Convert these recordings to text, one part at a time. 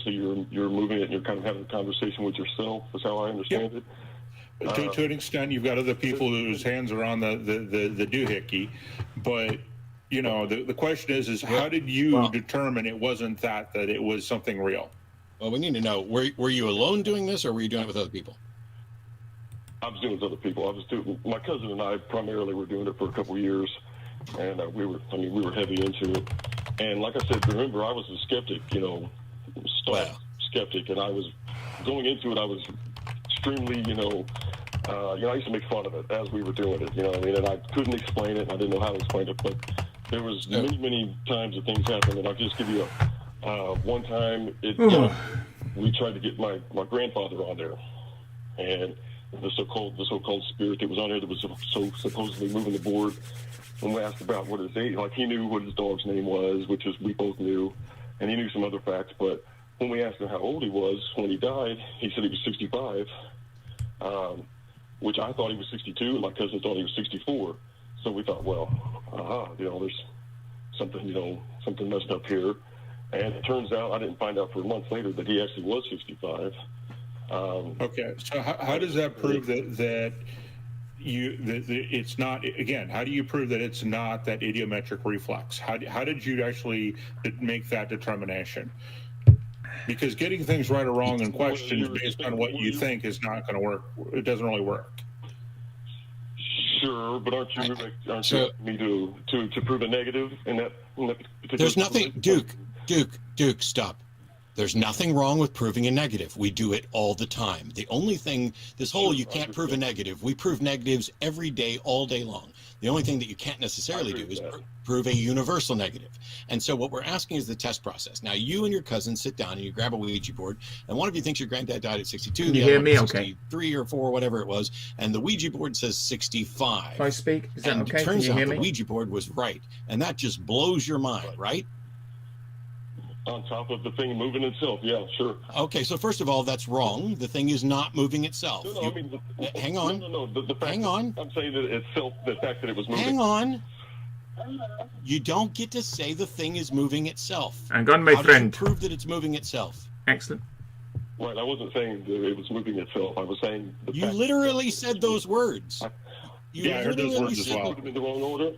obviously you're moving it and you're kind of having a conversation with yourself. Is how I understand it. To an extent, you've got other people whose hands are on the doohickey, but you know the question is how did you determine it wasn't that it was something real? Well, we need to know, were you alone doing this, or were you doing it with other people? I was doing it with other people. My cousin and I primarily were doing it for a couple of years, and we were heavy into it. And like I said, remember, I was a skeptic, skeptic, and I was going into it. I was extremely, I used to make fun of it as we were doing it, and I couldn't explain it. I didn't know how to explain it, but there was many times that things happened, and I'll just give you one time we tried to get my grandfather on there, and the so-called spirit that was on there that was supposedly moving the board. When we asked about what his age, like he knew what his dog's name was, which is we both knew, and he knew some other facts. But when we asked him how old he was when he died, he said he was 65, which I thought he was 62, and my cousin thought he was 64. So we thought, well, there's something messed up here. And it turns out, I didn't find out for a month later that he actually was 65. Okay, so how does that prove that it's not, again, how do you prove that it's not that idiometric reflex? How did you actually make that determination? Because getting things right or wrong in questions based on what you think is not going to work. It doesn't really work. Sure, but aren't you asking me to prove a negative in that particular There's nothing, Duke, stop. There's nothing wrong with proving a negative. We do it all the time. The only thing, you can't prove a negative. We prove negatives every day, all day long. The only thing that you can't necessarily do is prove a universal negative. And so what we're asking is the test process. Now, you and your cousin sit down and you grab a Ouija board, and one of you thinks your granddad died at 62. Can you hear me? 63 or 4, whatever it was, and the Ouija board says 65. If I speak, is that okay? It turns out the Ouija board was right, and that just blows your mind, right? On top of the thing moving itself, yeah, sure. Okay, so first of all, that's wrong. The thing is not moving itself. Hang on. No. Hang on. I'm saying that itself, the fact that it was moving. Hang on. You don't get to say the thing is moving itself. Hang on, my friend. How do you prove that it's moving itself? Excellent. Right, I wasn't saying that it was moving itself. I was saying you literally said those words. I heard those words as well. In the wrong order.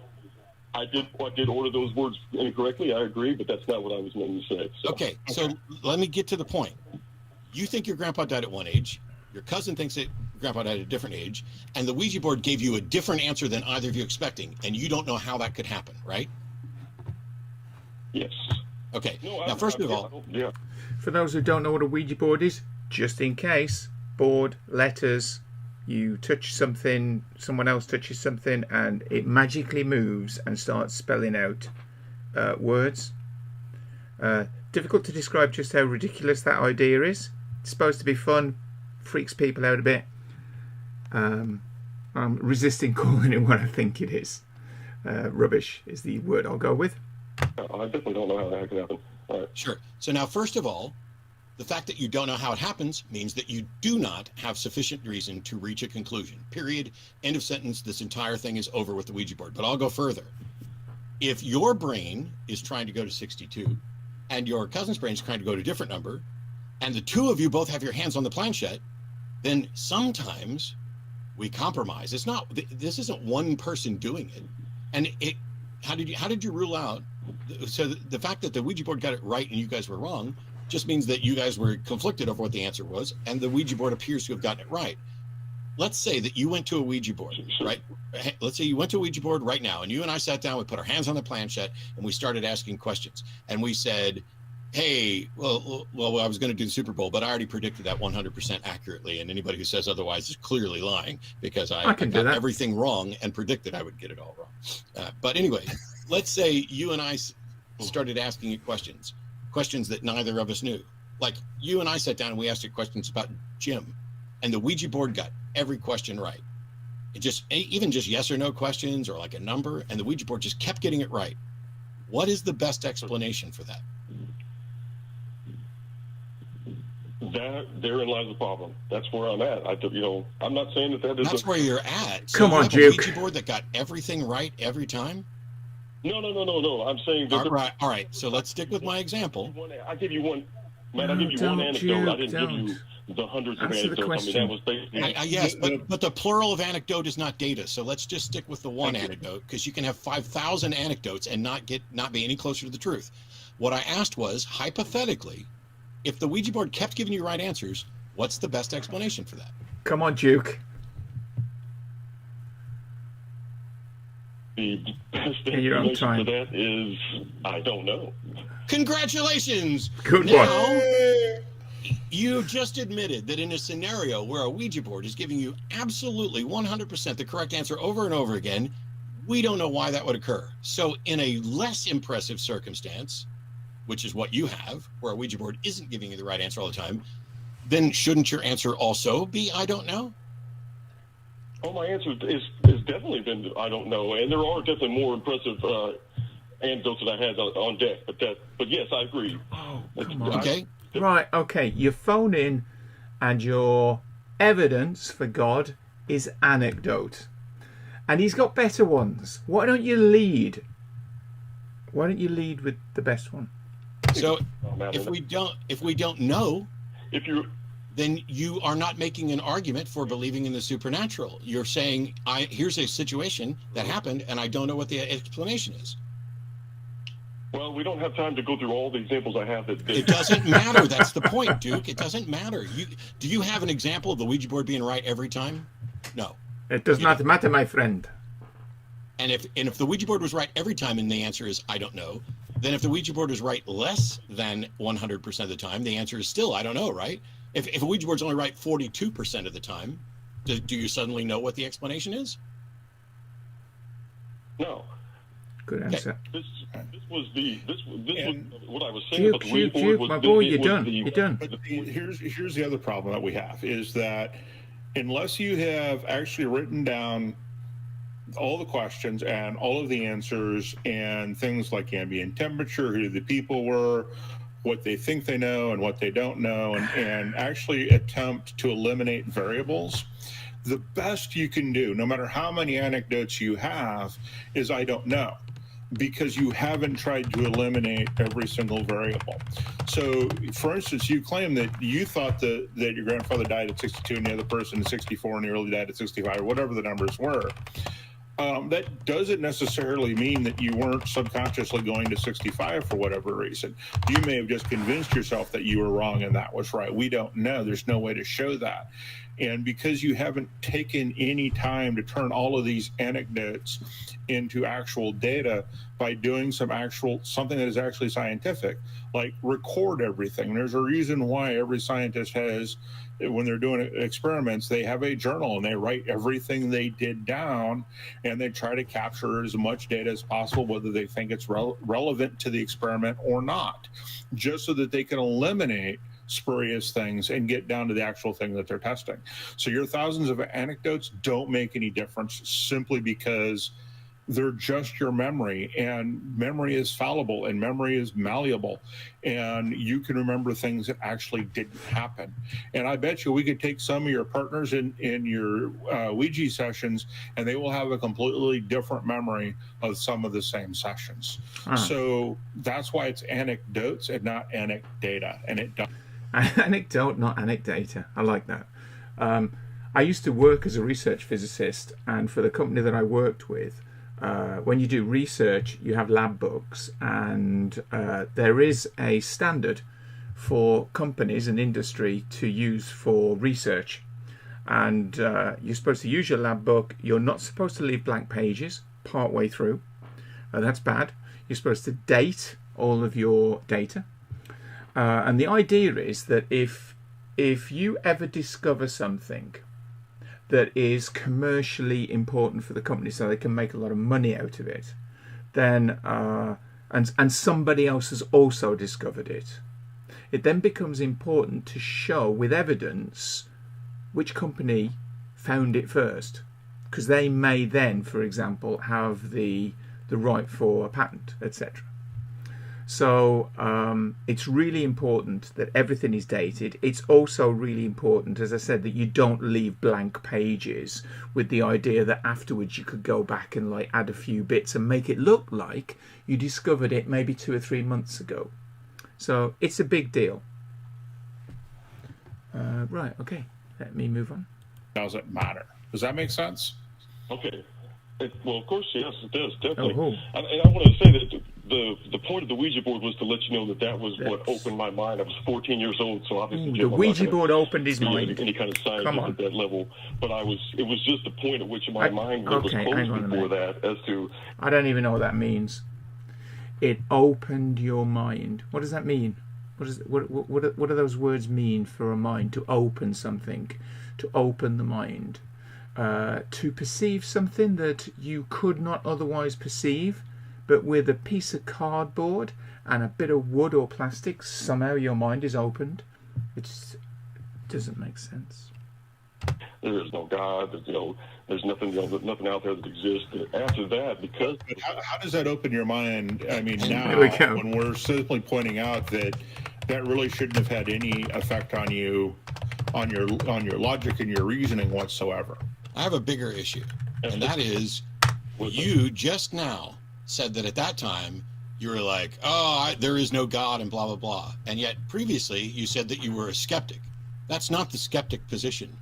I did order those words incorrectly. I agree, but that's not what I was meant to say. Okay, so let me get to the point. You think your grandpa died at one age. Your cousin thinks that grandpa died at a different age, and the Ouija board gave you a different answer than either of you expecting, and you don't know how that could happen, right? Yes. Okay. Now, first of all, for those who don't know what a Ouija board is, just in case, board, letters. You touch something, someone else touches something, and it magically moves and starts spelling out words. Difficult to describe just how ridiculous that idea is. It's supposed to be fun, freaks people out a bit. I'm resisting calling it what I think it is. Rubbish is the word I'll go with. I definitely don't know how that could happen. All right. Sure. So now, first of all, the fact that you don't know how it happens means that you do not have sufficient reason to reach a conclusion. Period. End of sentence. This entire thing is over with the Ouija board. But I'll go further. If your brain is trying to go to 62 and your cousin's brain is trying to go to a different number, and the two of you both have your hands on the planchette, then sometimes we compromise. It's not, this isn't one person doing it. And how did you rule out? So the fact that the Ouija board got it right and you guys were wrong just means that you guys were conflicted over what the answer was, and the Ouija board appears to have gotten it right. Let's say that you went to a Ouija board, right? Let's say you went to a Ouija board right now, and you and I sat down, we put our hands on the planchette, and we started asking questions. And we said, hey, well, I was going to do the Super Bowl, but I already predicted that 100% accurately, and anybody who says otherwise is clearly lying, because I got everything wrong and predicted I would get it all wrong. But anyway, let's say you and I started asking you questions that neither of us knew. Like, you and I sat down and we asked you questions about Jim, and the Ouija board got every question right. Even just yes or no questions or like a number, and the Ouija board just kept getting it right. What is the best explanation for that? Therein lies the problem. That's where I'm at. I'm not saying that is. That's where you're at. So Come on, Duke. A Ouija board that got everything right every time? No. I'm saying that. All right. So let's stick with my example. I'll give you one. Matt, I give you one anecdote. I didn't give you the hundreds of Answer the anecdotes. I mean, that was basically... Yes, but the plural of anecdote is not data. So let's just stick with the one anecdote, because you can have 5,000 anecdotes and not be any closer to the truth. What I asked was, hypothetically, if the Ouija board kept giving you right answers, what's the best explanation for that? Come on, Duke. The best In your own explanation time. for that is, I don't know. Congratulations! Good now, one. You just admitted that in a scenario where a Ouija board is giving you absolutely 100% the correct answer over and over again, we don't know why that would occur. So in a less impressive circumstance, which is what you have, where a Ouija board isn't giving you the right answer all the time, then shouldn't your answer also be, I don't know? Oh, my answer is definitely been, I don't know. And there are definitely more impressive anecdotes that I had on deck. But yes, I agree. Oh, come on. Okay. Right, okay. You phone in and your evidence for God is anecdote. And he's got better ones. Why don't you lead? Why don't you lead with the best one? So if we don't know, then you are not making an argument for believing in the supernatural. You're saying, here's a situation that happened and I don't know what the explanation is. Well, we don't have time to go through all the examples I have. It doesn't matter. That's the point, Duke. It doesn't matter. Do you have an example of the Ouija board being right every time? No. It does not matter, my friend. And if the Ouija board was right every time and the answer is I don't know, then if the Ouija board is right less than 100% of the time, the answer is still I don't know, right? If a Ouija board's only right 42% of the time, do you suddenly know what the explanation is? No. Good answer. This was what I was saying about the Ouija board. Duke, my boy, you're done. You're done. But here's the other problem that we have is that unless you have actually written down all the questions and all of the answers and things like ambient temperature, who the people were, what they think they know and what they don't know, and actually attempt to eliminate variables, the best you can do, no matter how many anecdotes you have, is I don't know, because you haven't tried to eliminate every single variable. So, for instance, you claim that you thought that your grandfather died at 62 and the other person at 64 and he really died at 65, or whatever the numbers were. That doesn't necessarily mean that you weren't subconsciously going to 65 for whatever reason. You may have just convinced yourself that you were wrong and that was right. We don't know. There's no way to show that. And because you haven't taken any time to turn all of these anecdotes into actual data by doing something that is actually scientific, like record everything. There's a reason why every scientist has, when they're doing experiments, they have a journal and they write everything they did down and they try to capture as much data as possible, whether they think it's relevant to the experiment or not, just so that they can eliminate spurious things and get down to the actual thing that they're testing. So your thousands of anecdotes don't make any difference simply because they're just your memory, and memory is fallible and memory is malleable, and you can remember things that actually didn't happen. And I bet you we could take some of your partners in your Ouija sessions and they will have a completely different memory of some of the same sessions. So that's why it's anecdotes and not anecdata. And it does. Anecdote, not anecdata. I like that. I used to work as a research physicist, and for the company that I worked with, when you do research, you have lab books, and there is a standard for companies and industry to use for research. And you're supposed to use your lab book. You're not supposed to leave blank pages part way through. That's bad. You're supposed to date all of your data. And the idea is that if you ever discover something that is commercially important for the company, so they can make a lot of money out of it, then and somebody else has also discovered it, it then becomes important to show with evidence which company found it first, because they may then, for example, have the right for a patent, etc. So it's really important that everything is dated. It's also really important, as I said, that you don't leave blank pages with the idea that afterwards you could go back and like add a few bits and make it look like you discovered it maybe 2 or 3 months ago. So it's a big deal. Right, okay. Let me move on. Does it matter? Does that make sense? Okay. Well, of course, yes, it does, definitely. Oh, And I want to say that the point of the Ouija board was to let you know that was what opened my mind. I was 14 years old, so obviously the Ouija board opened his do mind. any kind of science at that level. But it was just the point at which my mind was hang on closed a before minute. that as to... I don't even know what that means. It opened your mind. What does that mean? What do those words mean for a mind? To open something, to open the mind, to perceive something that you could not otherwise perceive, but with a piece of cardboard and a bit of wood or plastic, somehow your mind is opened. It doesn't make sense. There is no God. There's nothing. Nothing out there that exists. After that, because But how does that open your mind? I mean, now There we go. when we're simply pointing out that really shouldn't have had any effect on you, on your logic and your reasoning whatsoever. I have a bigger issue, and that is you just now said that at that time you were like, there is no God and blah, blah, blah. And yet previously you said that you were a skeptic. That's not the skeptic position.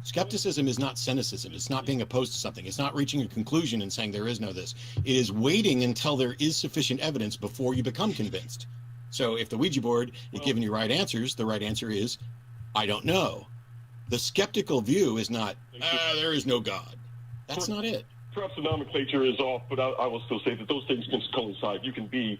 Skepticism is not cynicism. It's not being opposed to something. It's not reaching a conclusion and saying there is no this. It is waiting until there is sufficient evidence before you become convinced. So if the Ouija board is giving you right answers, the right answer is, I don't know. The skeptical view is not, there is no God. That's not it. perhaps the nomenclature is off, but I will still say that those things can coincide. You can be,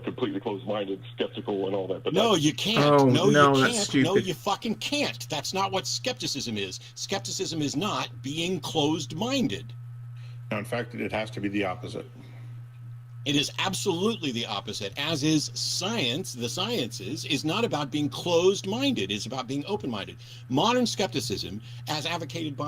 completely closed-minded, skeptical, and all that. But no, you can't. Oh, no, you no, can't. that's stupid. No, you fucking can't. That's not what skepticism is. Skepticism is not being closed-minded. No, in fact, it has to be the opposite. It is absolutely the opposite, as is science. The sciences is not about being closed-minded. It's about being open-minded. Modern skepticism, as advocated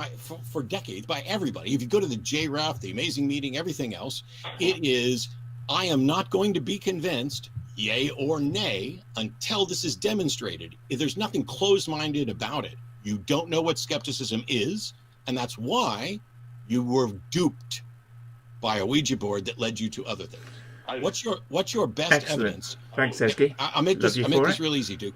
for decades by everybody, if you go to the JRAF, the Amazing Meeting, everything else, it is, I am not going to be convinced, yay or nay, until this is demonstrated. There's nothing closed-minded about it. You don't know what skepticism is, and that's why you were duped by a Ouija board that led you to other things. What's your best Excellent. evidence? Thanks, Ezgi. I'll make this it. real easy, Duke.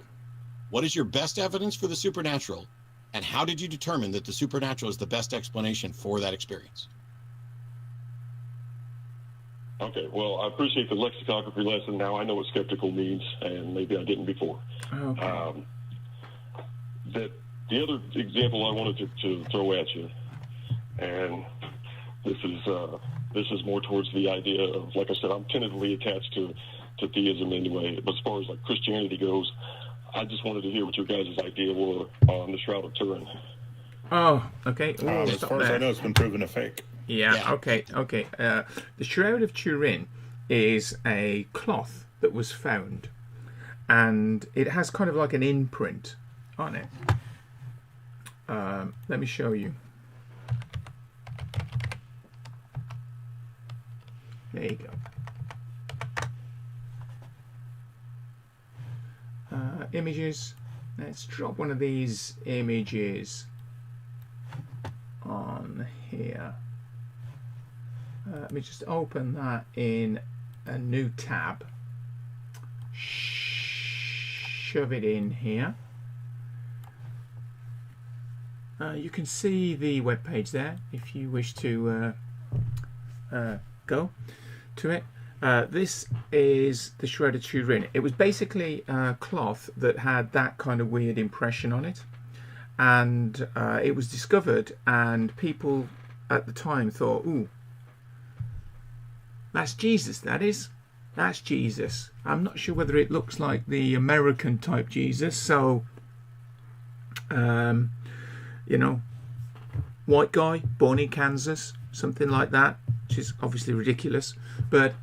What is your best evidence for the supernatural, and how did you determine that the supernatural is the best explanation for that experience? Okay, well, I appreciate the lexicography lesson. Now I know what skeptical means, and maybe I didn't before. Okay. That the other example I wanted to throw at you, and this is more towards the idea of, like I said, I'm tentatively attached to theism anyway. But as far as like Christianity goes, I just wanted to hear what your guys' idea were on the Shroud of Turin. Oh, okay. Ooh, As stop far as there. I know, it's been proven a fake. Yeah, okay. The Shroud of Turin is a cloth that was found, and it has kind of like an imprint on it. Let me show you. There you go. Images. Let's drop one of these images on here. Let me just open that in a new tab. Shove it in here. You can see the web page there if you wish to go to it. This is the Shroud of Turin. It was basically a cloth that had that kind of weird impression on it, and it was discovered, and people at the time thought, ooh, that's Jesus, that is. That's Jesus. I'm not sure whether it looks like the American type Jesus, so white guy, born in Kansas, something like that, which is obviously ridiculous, but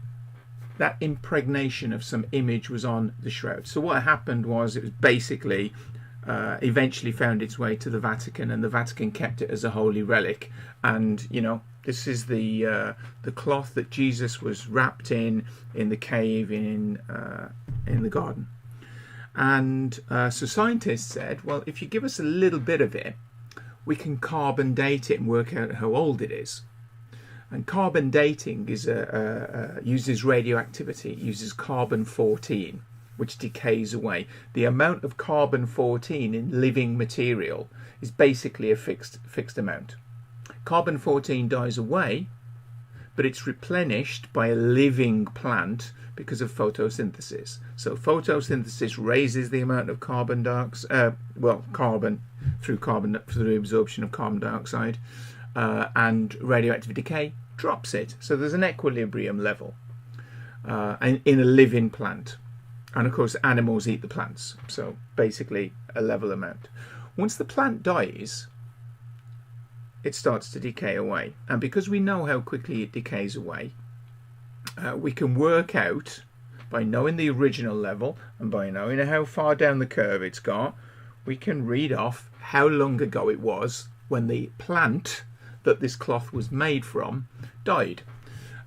that impregnation of some image was on the shroud. So what happened was it was basically eventually found its way to the Vatican, and the Vatican kept it as a holy relic. And this is the cloth that Jesus was wrapped in the cave in the garden. And so scientists said, well, if you give us a little bit of it, we can carbon date it and work out how old it is. And carbon dating is uses radioactivity, uses carbon-14, which decays away. The amount of carbon-14 in living material is basically a fixed amount. Carbon-14 dies away, but it's replenished by a living plant because of photosynthesis. So photosynthesis raises the amount of carbon through the absorption of carbon dioxide, and radioactive decay drops it. So there's an equilibrium level in a living plant. And of course, animals eat the plants. So basically a level amount. Once the plant dies, it starts to decay away. And because we know how quickly it decays away, we can work out, by knowing the original level and by knowing how far down the curve it's got, we can read off how long ago it was when the plant that this cloth was made from died.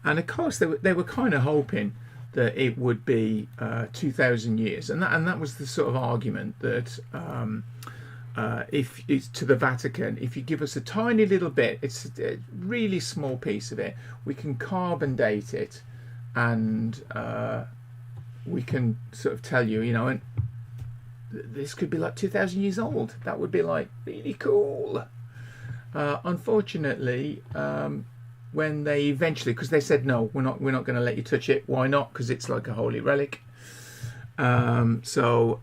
And of course they were kind of hoping that it would be 2,000 years, and that was the sort of argument that if it's to the Vatican, if you give us a tiny little bit, it's a really small piece of it, we can carbon date it, and we can sort of tell you, and this could be like 2,000 years old. That would be like really cool. Unfortunately, when they eventually, because they said no, we're not going to let you touch it. Why not? Because it's like a holy relic. So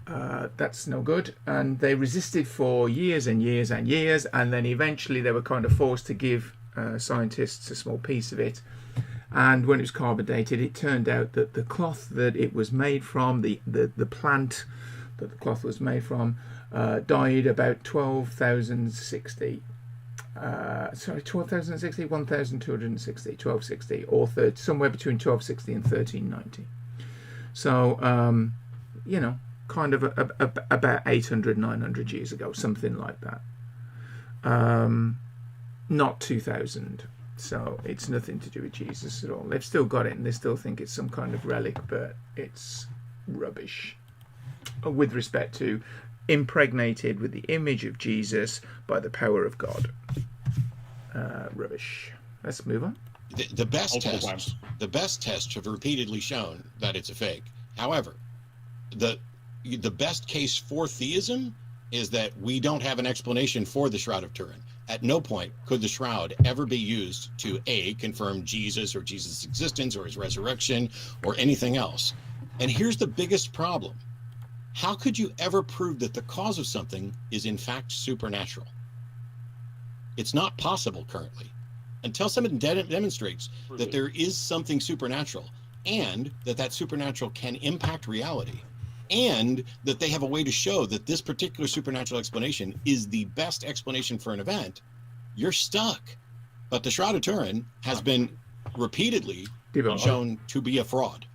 that's no good. And they resisted for years and years and years, and then eventually they were kind of forced to give scientists a small piece of it. And when it was carbon dated, it turned out that the cloth that it was made from, the plant that the cloth was made from, died about 12,060. 12,060, 1,260, 1260, or somewhere between 1260 and 1390. So, kind of about 800, 900 years ago, something like that. Not 2,000. So it's nothing to do with Jesus at all. They've still got it, and they still think it's some kind of relic, but it's rubbish. With respect to impregnated with the image of Jesus by the power of God. Rubbish. Let's move on. The best tests have repeatedly shown that it's a fake. However, the best case for theism is that we don't have an explanation for the Shroud of Turin. At no point could the shroud ever be used to confirm Jesus or Jesus' existence or his resurrection or anything else. And here's the biggest problem. How could you ever prove that the cause of something is in fact supernatural? It's not possible currently. Until someone demonstrates that there is something supernatural, and that supernatural can impact reality, and that they have a way to show that this particular supernatural explanation is the best explanation for an event, you're stuck. But the Shroud of Turin has been repeatedly shown to be a fraud.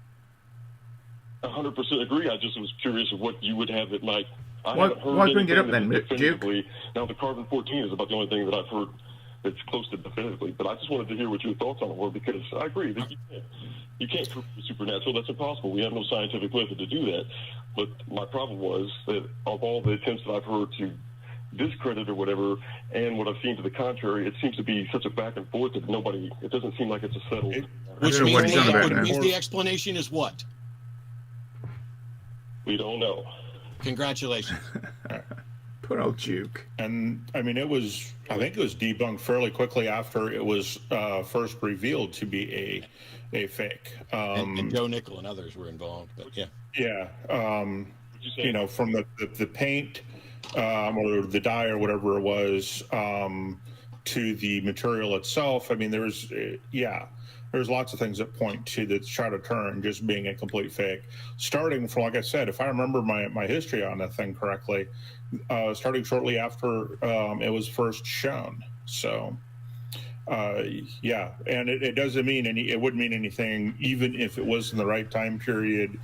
100% agree. I just was curious of what you would have that might. Why bring it up then, Duke? Now, the carbon-14 is about the only thing that I've heard that's close to definitively. But I just wanted to hear what your thoughts on it were, because I agree that you can't prove the supernatural. That's impossible. We have no scientific method to do that. But my problem was that of all the attempts that I've heard to discredit or whatever, and what I've seen to the contrary, it seems to be such a back and forth that it doesn't seem like it's a settled. Which means the explanation is what? We don't know. Congratulations. Poor old Duke. And I mean, I think it was debunked fairly quickly after it was first revealed to be a fake. And Joe Nickel and others were involved, but yeah. Yeah. From the paint or the dye or whatever it was to the material itself. I mean, there's lots of things that point to the Shroud of Turin just being a complete fake. Starting from, like I said, if I remember my history on that thing correctly, starting shortly after it was first shown. So, and it doesn't mean it wouldn't mean anything, even if it was in the right time period,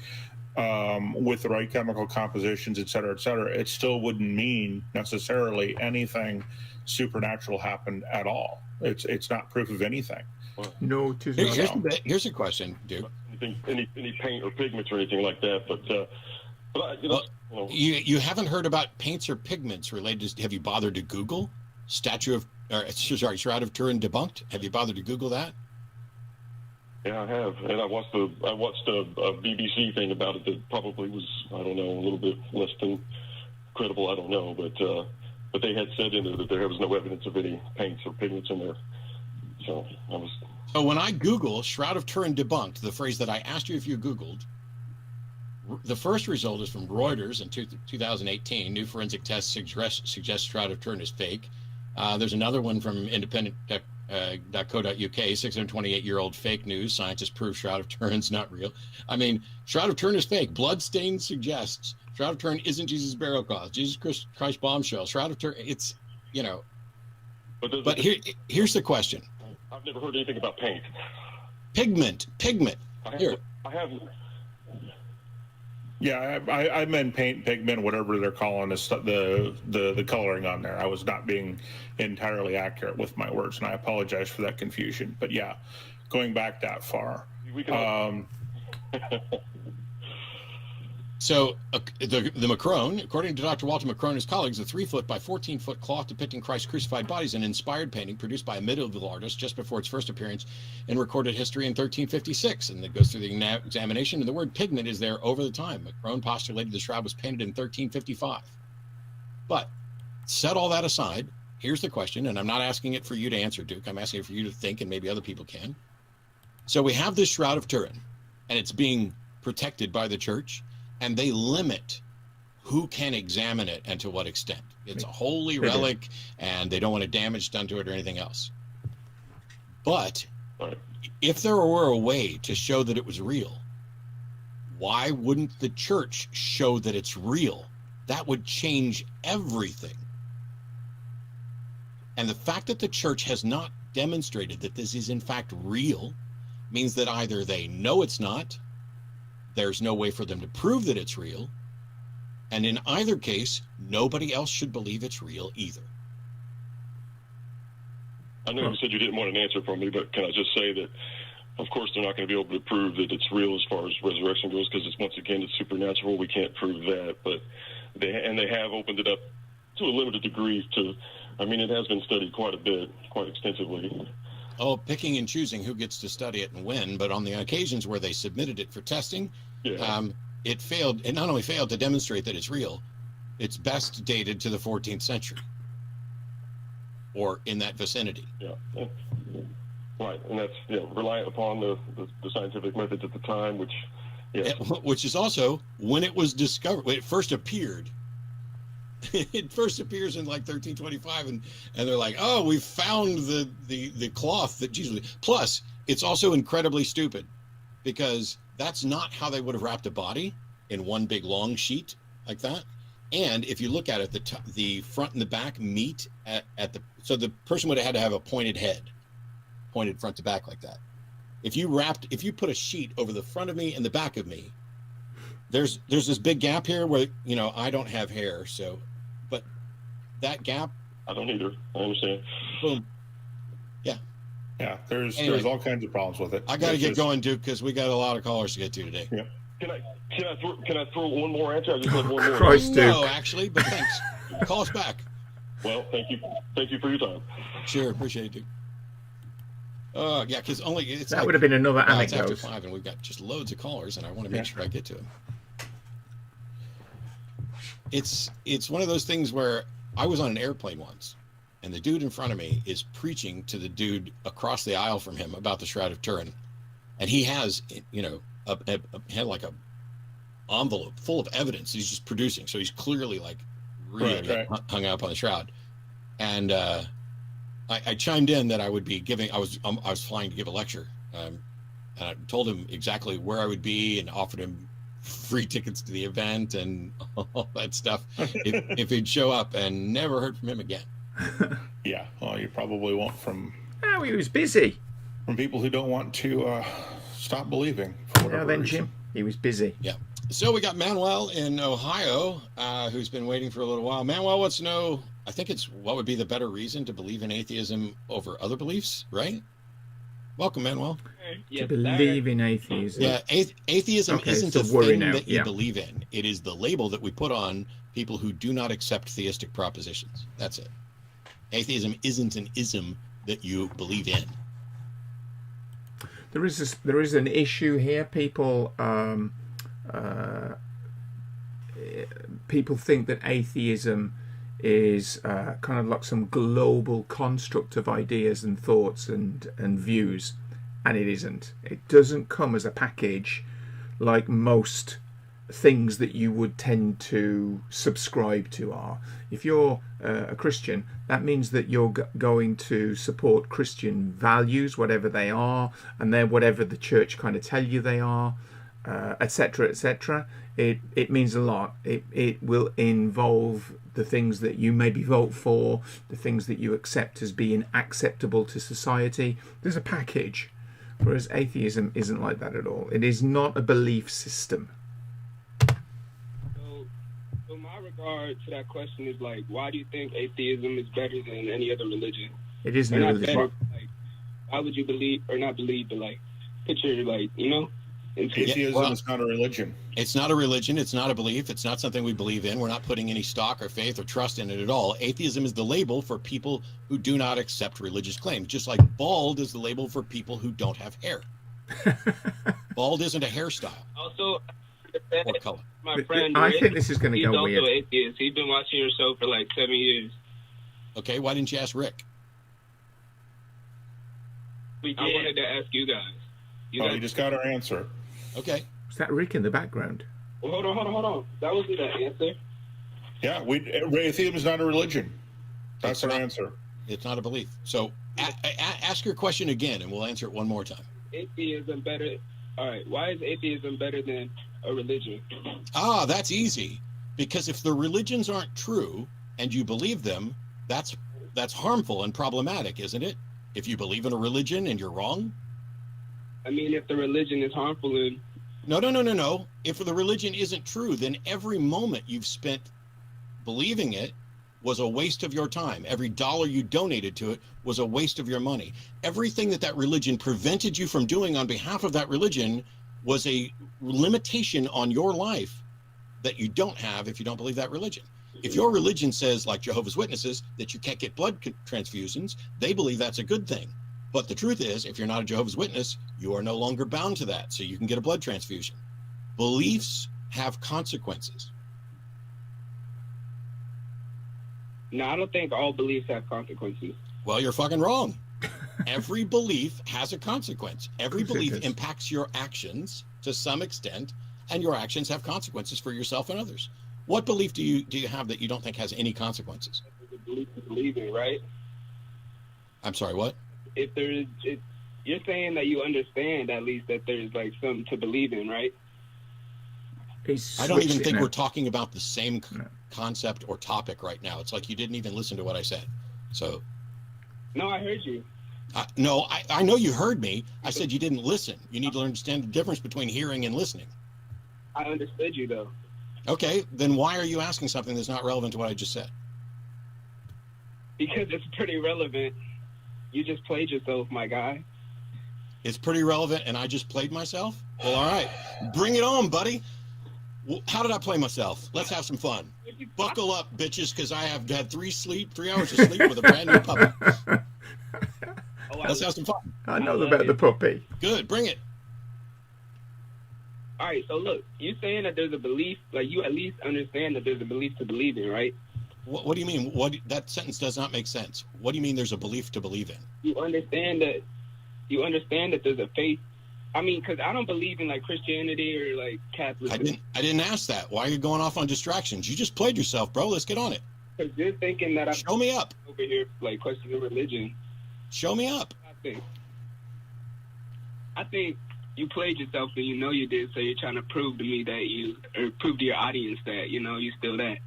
with the right chemical compositions, et cetera, et cetera. It still wouldn't mean necessarily anything supernatural happened at all. It's not proof of anything. No, it is not. Here's a question, Duke. Any paint or pigments or anything like that, you haven't heard about paints or pigments related to. Have you bothered to Google Shroud of Turin debunked? Have you bothered to Google that? Yeah, I have, and I watched a BBC thing about it that probably was, I don't know, a little bit less than credible. I don't know, but they had said in there that there was no evidence of any paints or pigments in there. So I was. So when I Google Shroud of Turin debunked, the phrase that I asked you if you Googled, the first result is from Reuters in 2018. New forensic tests suggest Shroud of Turin is fake. There's another one from independent.co.uk, 628-year-old fake news. Scientists prove Shroud of Turin's not real. I mean, Shroud of Turin is fake. Bloodstain suggests Shroud of Turin isn't Jesus' burial cloth. Jesus Christ bombshell. Shroud of Turin, it's, you know. But here's the question. I've never heard anything about paint. Pigment. Here. I haven't. Yeah, I meant paint, pigment, whatever they're calling this, the coloring on there. I was not being entirely accurate with my words, and I apologize for that confusion. But yeah, going back that far. We can. So the Macron, according to Dr. Walter Macron and his colleagues, a 3-foot by 14-foot cloth depicting Christ's crucified body is an inspired painting produced by a medieval artist just before its first appearance in recorded history in 1356. And it goes through the examination, and the word pigment is there over the time. Macron postulated the shroud was painted in 1355. But set all that aside, here's the question, and I'm not asking it for you to answer, Duke. I'm asking it for you to think, and maybe other people can. So we have this Shroud of Turin, and it's being protected by the church. And they limit who can examine it and to what extent. It's a holy relic, and they don't want damage done to it or anything else. But if there were a way to show that it was real, why wouldn't the church show that it's real? That would change everything. And the fact that the church has not demonstrated that this is in fact real means that either they know it's not, there's no way for them to prove that it's real, and in either case, nobody else should believe it's real either. I know you said you didn't want an answer from me, but can I just say that, of course, they're not going to be able to prove that it's real as far as resurrection goes, because once again, it's supernatural. We can't prove that, but they have opened it up to a limited degree to, I mean, it has been studied quite a bit, quite extensively. Oh, picking and choosing who gets to study it and when, but on the occasions where they submitted it for testing, it failed. It not only failed to demonstrate that it's real, it's best dated to the 14th century or in that vicinity. Yeah. Right, and that's reliant upon the scientific methods at the time, which is also when it was discovered, when it first appeared. It first appears in like 1325, and they're like, oh, we found the cloth that Jesus. Plus, it's also incredibly stupid because that's not how they would have wrapped a body in one big long sheet like that. And if you look at it, the front and the back meet so the person would have had to have a pointed head, pointed front to back like that. If you put a sheet over the front of me and the back of me, there's this big gap here where I don't have hair, so. But that gap, I don't either. I understand. Boom. Yeah. There's all kinds of problems with it. I got to get going, Duke, because we got a lot of callers to get to today. Yeah. Can I throw one more answer? I just have one more. Christ, Duke. No, actually, but thanks. Call us back. Well, thank you for your time. Sure, appreciate it, Duke. Yeah, because that would have been another anecdote. anecdote. It's after 5, and we've got just loads of callers, and I want to make sure I get to them. It's one of those things where I was on an airplane once, and the dude in front of me is preaching to the dude across the aisle from him about the Shroud of Turin, and he has had like a envelope full of evidence he's just producing. So he's clearly like really hung up on the shroud, and I chimed in that I would be giving. I was flying to give a lecture, and I told him exactly where I would be and offered him free tickets to the event and all that stuff if he'd show up, and never heard from him again. Yeah, well, you probably won't from. Oh, he was busy. From people who don't want to stop believing. Now then, Jim, he was busy. Yeah. So we got Manuel in Ohio, who's been waiting for a little while. Manuel wants to know, I think it's what would be the better reason to believe in atheism over other beliefs, right? Welcome, Manuel. To believe in atheism. Yeah, atheism isn't a thing that you believe in. It is the label that we put on people who do not accept theistic propositions. That's it. Atheism isn't an ism that you believe in. There is an issue here. People think that atheism is kind of like some global construct of ideas and thoughts and views, and it isn't. It doesn't come as a package like most things that you would tend to subscribe to are. If you're a Christian, that means that you're going to support Christian values, whatever they are, and then whatever the church kind of tell you they are, etc., etc. It means a lot. It will involve the things that you maybe vote for, the things that you accept as being acceptable to society. There's a package, whereas atheism isn't like that at all. It is not a belief system. So my regard to that question is like, why do you think atheism is better than any other religion? It isn't Or a not religion. better, like, why would you believe or not believe, but like, put your, like, you know, into Atheism is not a religion. It's not a religion. It's not a belief. It's not something we believe in. We're not putting any stock or faith or trust in it at all. Atheism is the label for people who do not accept religious claims, just like bald is the label for people who don't have hair. Bald isn't a hairstyle Also, or color. my friend, I Rick, think this is going to he's go also weird. atheist. He's been watching your show for like 7 years. Okay, why didn't you ask Rick? I wanted to ask you guys. You Oh, guys you just got our answer. Okay. Is that Rick in the background? well, hold on. That wasn't the answer. Yeah, atheism is not a religion. That's It's our not. answer. It's not a belief. So ask your question again, and we'll answer it one more time. Atheism better. All right. Why is atheism better than a religion? Ah, that's easy. Because if the religions aren't true and you believe them, that's harmful and problematic, isn't it? If you believe in a religion and you're wrong? I mean, if the religion is harmful, and No. If the religion isn't true, then every moment you've spent believing it was a waste of your time. Every dollar you donated to it was a waste of your money. Everything that religion prevented you from doing on behalf of that religion was a limitation on your life that you don't have if you don't believe that religion. If your religion says, like Jehovah's Witnesses, that you can't get blood transfusions, they believe that's a good thing. But the truth is, if you're not a Jehovah's Witness, you are no longer bound to that, so you can get a blood transfusion. Beliefs have consequences. no, I don't think all beliefs have consequences. Well, you're fucking wrong. Every belief has a consequence. Every Of course it belief does. impacts your actions to some extent, and your actions have consequences for yourself and others. What belief do you have that you don't think has any consequences? It's a belief to believe in, right? I'm sorry, what? If you're saying that you understand at least that there's like something to believe in, right? I don't even Switched it think now. we're talking about the same No. concept or topic right now. It's like you didn't even listen to what I said. So, No, I heard you. no, I know you heard me. I said you didn't listen. You need to understand the difference between hearing and listening. I understood you though. Okay, then why are you asking something that's not relevant to what I just said? Because it's pretty relevant. You just played yourself, my guy. It's pretty relevant, and I just played myself? Well, all right. Bring it on, buddy. Well, how did I play myself? Let's have some fun. Buckle up, bitches, because I have had 3 hours of sleep with a brand new puppy. Oh, Let's have some fun. I know love about it. the puppy. Good, bring it. All right, so look, you're saying that there's a belief, like you at least understand that there's a belief to believe in, right? What do you mean? That sentence does not make sense. What do you mean there's a belief to believe in? You understand that there's a faith. I mean, because I don't believe in like Christianity or like Catholicism. I didn't ask that. Why are you going off on distractions? You just played yourself, bro. Let's get on it. Because you're thinking that I'm Show me up. over here like questioning religion. Show me up. I think you played yourself and you know you did, so you're trying to prove to me that or prove to your audience that, you know, you still that.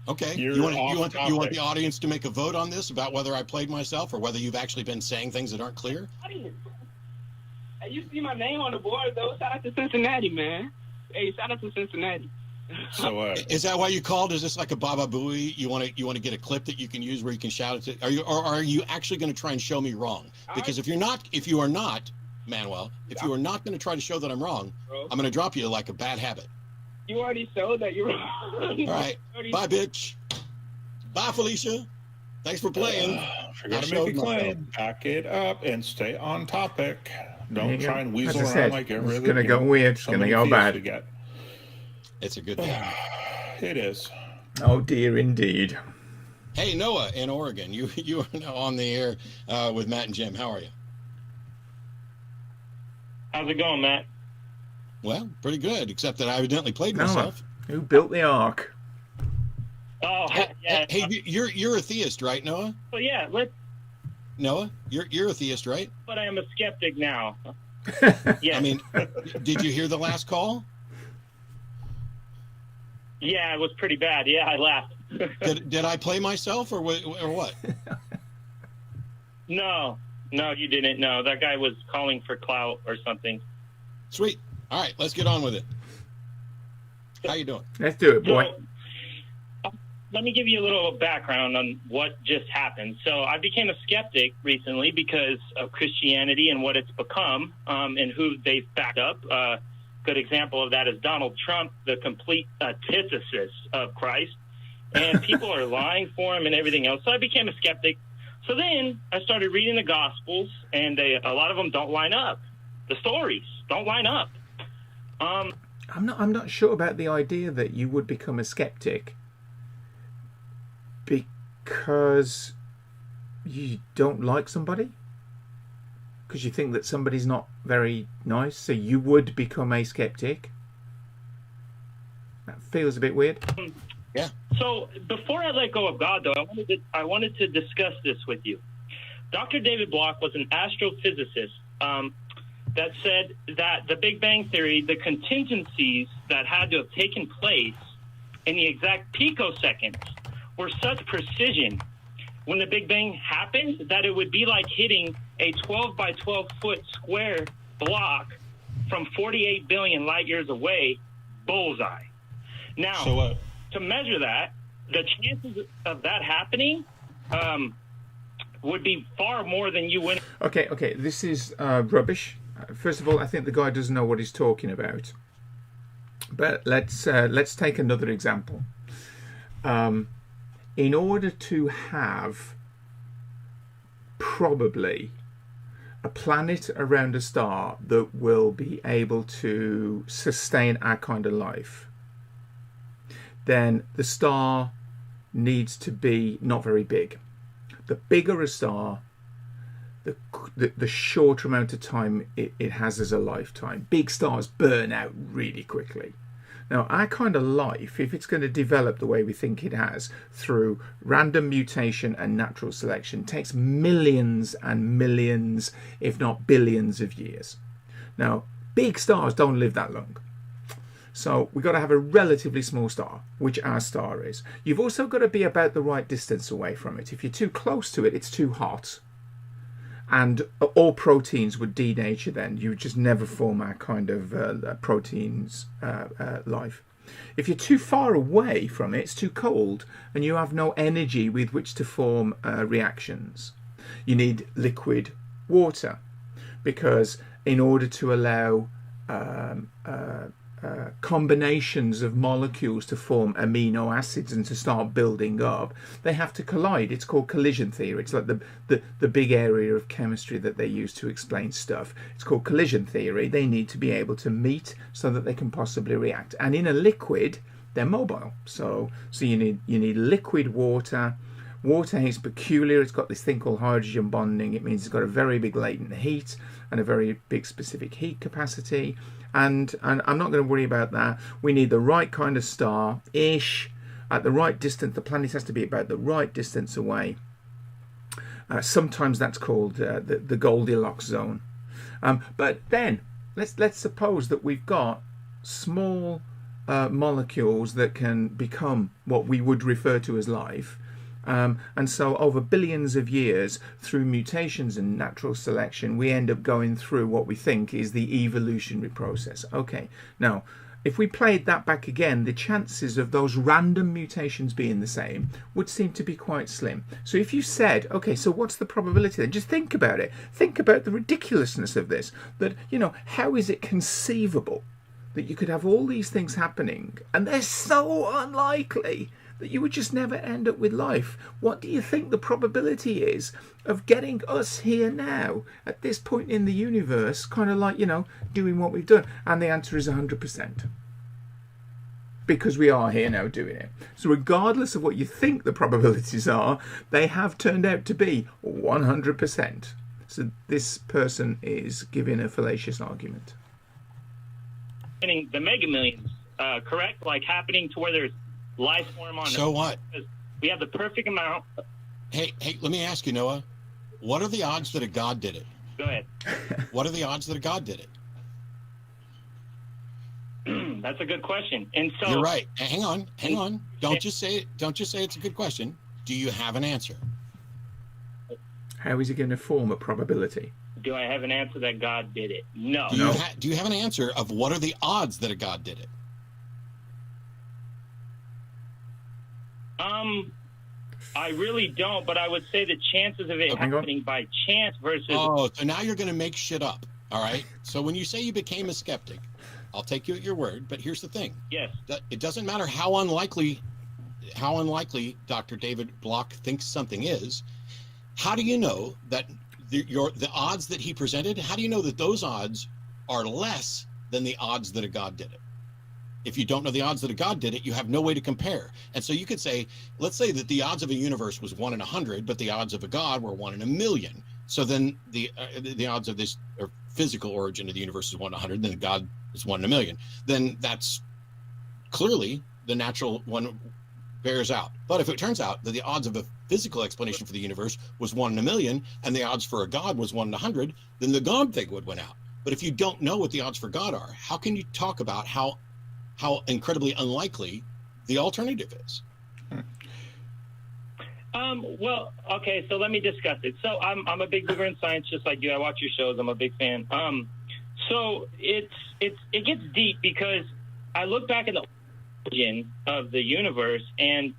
Okay. You're You want off topic. the audience to make a vote on this about whether I played myself or whether you've actually been saying things that aren't clear? Audience. Hey, you see my name on the board, though. Shout out to Cincinnati, man. Hey, shout out to Cincinnati. So, Is that why you called? Is this like a Baba Booey? You want to get a clip that you can use where you can shout it to? Are you actually going to try and show me wrong? Because if you are not, Manuel, if you are not going to try to show that I'm wrong, Bro, I'm going to drop you like a bad habit. you already showed that you're wrong. All right. Bye, bitch. Bye, Felicia. Thanks for playing. if you're going I to make a showed myself. claim, back it up and stay on topic. Don't try and weasel As I around said, like it's every going to go weird. It's going to go bad. It's a good thing. It is. Oh dear, indeed. Hey, Noah in Oregon, you are now on the air with Matt and Jim. How are you? How's it going, Matt? Well, pretty good, except that I evidently played myself. Who built the ark? Oh, yeah. Hey, you're a theist, right, Noah? Well, yeah. Noah, you're a theist, right? But I am a skeptic now. Yeah. I mean, did you hear the last call? Yeah, it was pretty bad. Yeah, I laughed. Did I play myself or what? No, you didn't. No, that guy was calling for clout or something. Sweet. All right, let's get on with it. How you doing? Let's do it, boy. So, let me give you a little background on what just happened. So I became a skeptic recently because of Christianity and what it's become, and who they've backed up. Good example of that is Donald Trump, the complete antithesis of Christ. And people are lying for him and everything else. So I became a skeptic. So then I started reading the Gospels, and a lot of them don't line up. The stories don't line up. I'm not sure about the idea that you would become a skeptic because you don't like somebody, because you think that somebody's not very nice, so you would become a skeptic. That feels a bit weird. Yeah. So before I let go of God, though, I wanted to discuss this with you. Dr. David Block was an astrophysicist that said that the Big Bang Theory, the contingencies that had to have taken place in the exact picoseconds were such precision when the Big Bang happened that it would be like hitting a 12 by 12 foot square block from 48 billion light years away, bullseye. Now, to measure that, the chances of that happening would be far more than you winning. Okay, this is rubbish. First of all, I think the guy doesn't know what he's talking about. But let's take another example. In order to have probably a planet around a star that will be able to sustain our kind of life, then the star needs to be not very big. The bigger a star, the shorter amount of time it has as a lifetime. Big stars burn out really quickly. Now, our kind of life, if it's going to develop the way we think it has through random mutation and natural selection, takes millions and millions, if not billions of years. Now, big stars don't live that long. So we've got to have a relatively small star, which our star is. You've also got to be about the right distance away from it. If you're too close to it, it's too hot. And all proteins would denature then. You would just never form our kind of proteins life. If you're too far away from it, it's too cold, and you have no energy with which to form reactions. You need liquid water, because in order to allow combinations of molecules to form amino acids and to start building up, they have to collide. It's called collision theory. It's like the big area of chemistry that they use to explain stuff. It's called collision theory. They need to be able to meet so that they can possibly react. And in a liquid, they're mobile. So you need liquid water. Water is peculiar. It's got this thing called hydrogen bonding. It means it's got a very big latent heat and a very big specific heat capacity. And I'm not going to worry about that. We need the right kind of star-ish, at the right distance. The planet has to be about the right distance away. Sometimes that's called the Goldilocks zone. But then, let's suppose that we've got small molecules that can become what we would refer to as life. And so over billions of years, through mutations and natural selection, we end up going through what we think is the evolutionary process. Okay, now, if we played that back again, the chances of those random mutations being the same would seem to be quite slim. So if you said, okay, so what's the probability then? Just think about it. Think about the ridiculousness of this. That, how is it conceivable that you could have all these things happening, and they're so unlikely that you would just never end up with life. What do you think the probability is of getting us here now at this point in the universe, kind of like, doing what we've done? And the answer is 100%. Because we are here now doing it. So regardless of what you think the probabilities are, they have turned out to be 100%. So this person is giving a fallacious argument. The mega millions, correct? Like happening to where there's life form on. So what? We have the perfect amount. Hey, let me ask you, Noah. What are the odds that a God did it? Go ahead. What are the odds that a God did it? That's a good question. And so you're right. Hang on. Don't just say it. Don't just say it's a good question. Do you have an answer? How is it going to form a probability? Do I have an answer that God did it? No. Do you have an answer of what are the odds that a God did it? I really don't, but I would say the chances of it happening by chance versus. Oh, so now you're going to make shit up. All right. So when you say you became a skeptic, I'll take you at your word. But here's the thing. Yes. It doesn't matter how unlikely Dr. David Block thinks something is. How do you know that the odds that he presented? How do you know that those odds are less than the odds that a God did it? If you don't know the odds that a God did it, you have no way to compare. And so you could say, let's say that the odds of a universe was 1 in 100, but the odds of a God were 1 in a million. So then the odds of this or physical origin of the universe is 1 in 100, then God is 1 in a million. Then that's clearly the natural one bears out. But if it turns out that the odds of a physical explanation for the universe was 1 in a million, and the odds for a God was 1 in 100, then the God thing would win out. But if you don't know what the odds for God are, how can you talk about how incredibly unlikely the alternative is? Well, okay, so let me discuss it. So I'm a big believer in science, just like you. I watch your shows. I'm a big fan. So it gets deep because I look back at the origin of the universe and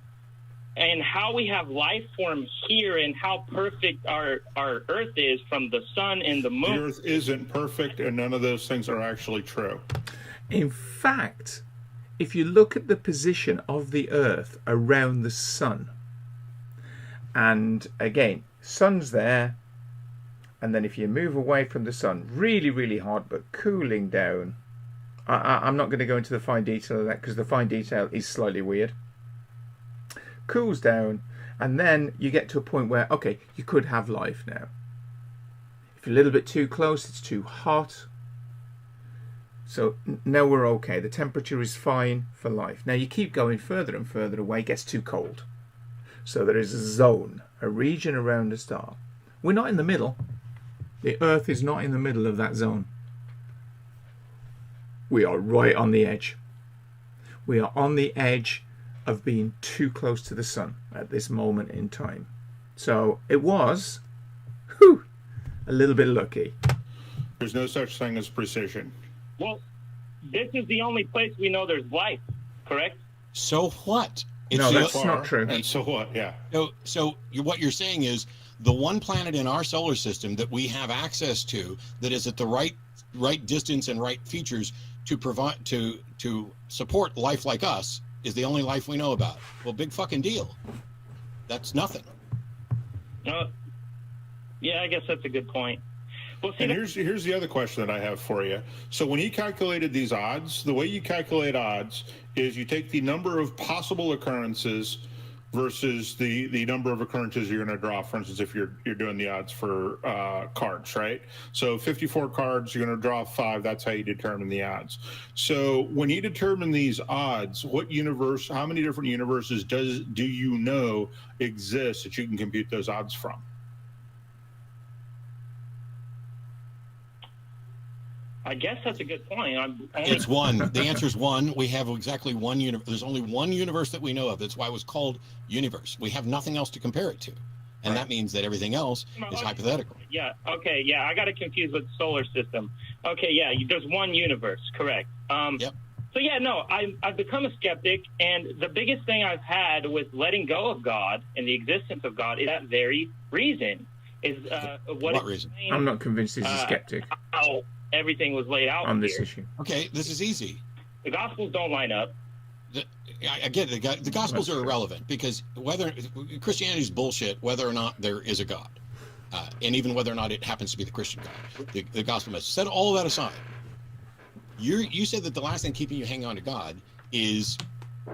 how we have life form here and how perfect our Earth is from the sun and the moon. The Earth isn't perfect, and none of those things are actually true. In fact, if you look at the position of the Earth around the sun, and again, sun's there, and then if you move away from the sun really, really hard, but cooling down, I'm not going to go into the fine detail of that because the fine detail is slightly weird. Cools down, and then you get to a point where, okay, you could have life now. If you're a little bit too close, it's too hot. So now we're okay. The temperature is fine for life. Now you keep going further and further away, it gets too cold. So there is a zone, a region around a star. We're not in the middle. The Earth is not in the middle of that zone. We are right on the edge. We are on the edge of being too close to the sun at this moment in time. So it was a little bit lucky. There's no such thing as precision. Well, this is the only place we know there's life, correct? So what? No, that's not true. And so what? Yeah. So what you're saying is the one planet in our solar system that we have access to that is at the right distance and right features to provide to support life like us is the only life we know about. Well, big fucking deal. That's nothing. Yeah, I guess that's a good point. Well, see, and here's the other question that I have for you. So when he calculated these odds, the way you calculate odds is you take the number of possible occurrences versus the number of occurrences you're going to draw. For instance, if you're doing the odds for cards, right? So 54 cards, you're going to draw 5. That's how you determine the odds. So when you determine these odds, how many different universes do you know exist that you can compute those odds from? I guess that's a good point. It's one. The answer is one. We have exactly one universe. There's only one universe that we know of. That's why it was called universe. We have nothing else to compare it to. And that means that everything else is hypothetical. Yeah. Okay. Yeah. I got it confused with solar system. Okay. Yeah. There's one universe. Correct. Yep. So yeah, no, I've become a skeptic, and the biggest thing I've had with letting go of God and the existence of God is that very reason. Is what reason? I'm not convinced he's a skeptic. How everything was laid out on this here. issue. Okay, this is easy. The Gospels don't line up. Again, the Gospels are irrelevant because whether Christianity is bullshit, whether or not there is a God, and even whether or not it happens to be the Christian God, the Gospel message. Set all that aside. You said that the last thing keeping you hanging on to God is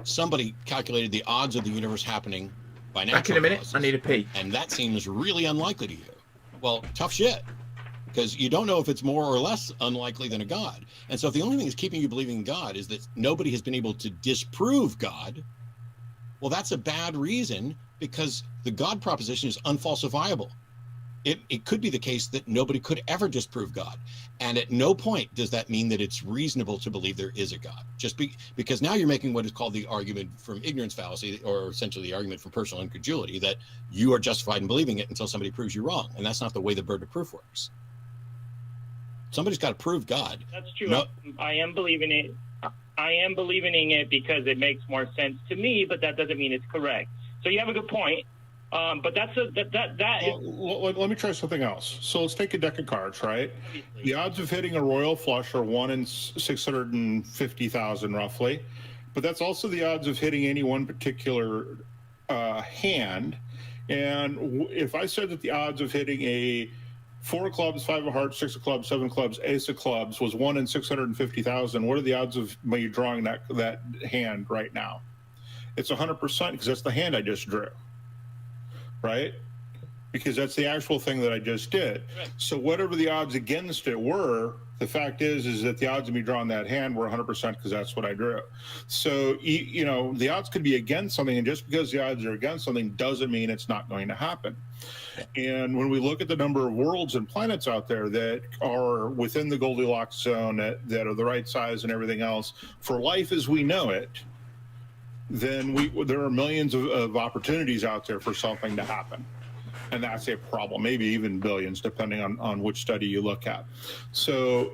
somebody calculated the odds of the universe happening by natural Back in a minute. causes, I need a pee. and that seems really unlikely to you. Well, tough shit. Because you don't know if it's more or less unlikely than a God. And so if the only thing that's keeping you believing in God is that nobody has been able to disprove God, well, that's a bad reason, because the God proposition is unfalsifiable. It could be the case that nobody could ever disprove God. And at no point does that mean that it's reasonable to believe there is a God. Because now you're making what is called the argument from ignorance fallacy, or essentially the argument from personal incredulity, that you are justified in believing it until somebody proves you wrong. And that's not the way the burden of proof works. Somebody's got to prove God. That's true. No. I am believing it. I am believing in it because it makes more sense to me, but that doesn't mean it's correct. So you have a good point. But that's let me try something else. So let's take a deck of cards, right? The odds of hitting a royal flush are 1 in 650,000 roughly, but that's also the odds of hitting any one particular hand. And if I said that the odds of hitting a 4 of clubs, 5 of hearts, 6 of clubs, 7 of clubs, ace of clubs was 1 in 650,000. What are the odds of me drawing that hand right now? It's 100% because that's the hand I just drew, right? Because that's the actual thing that I just did. Right. So whatever the odds against it were, the fact is that the odds of me drawing that hand were 100% because that's what I drew. So, you know, the odds could be against something, and just because the odds are against something doesn't mean it's not going to happen. And when we look at the number of worlds and planets out there that are within the Goldilocks zone, that are the right size and everything else, for life as we know it, then there are millions of opportunities out there for something to happen. And that's a problem, maybe even billions, depending on which study you look at. So,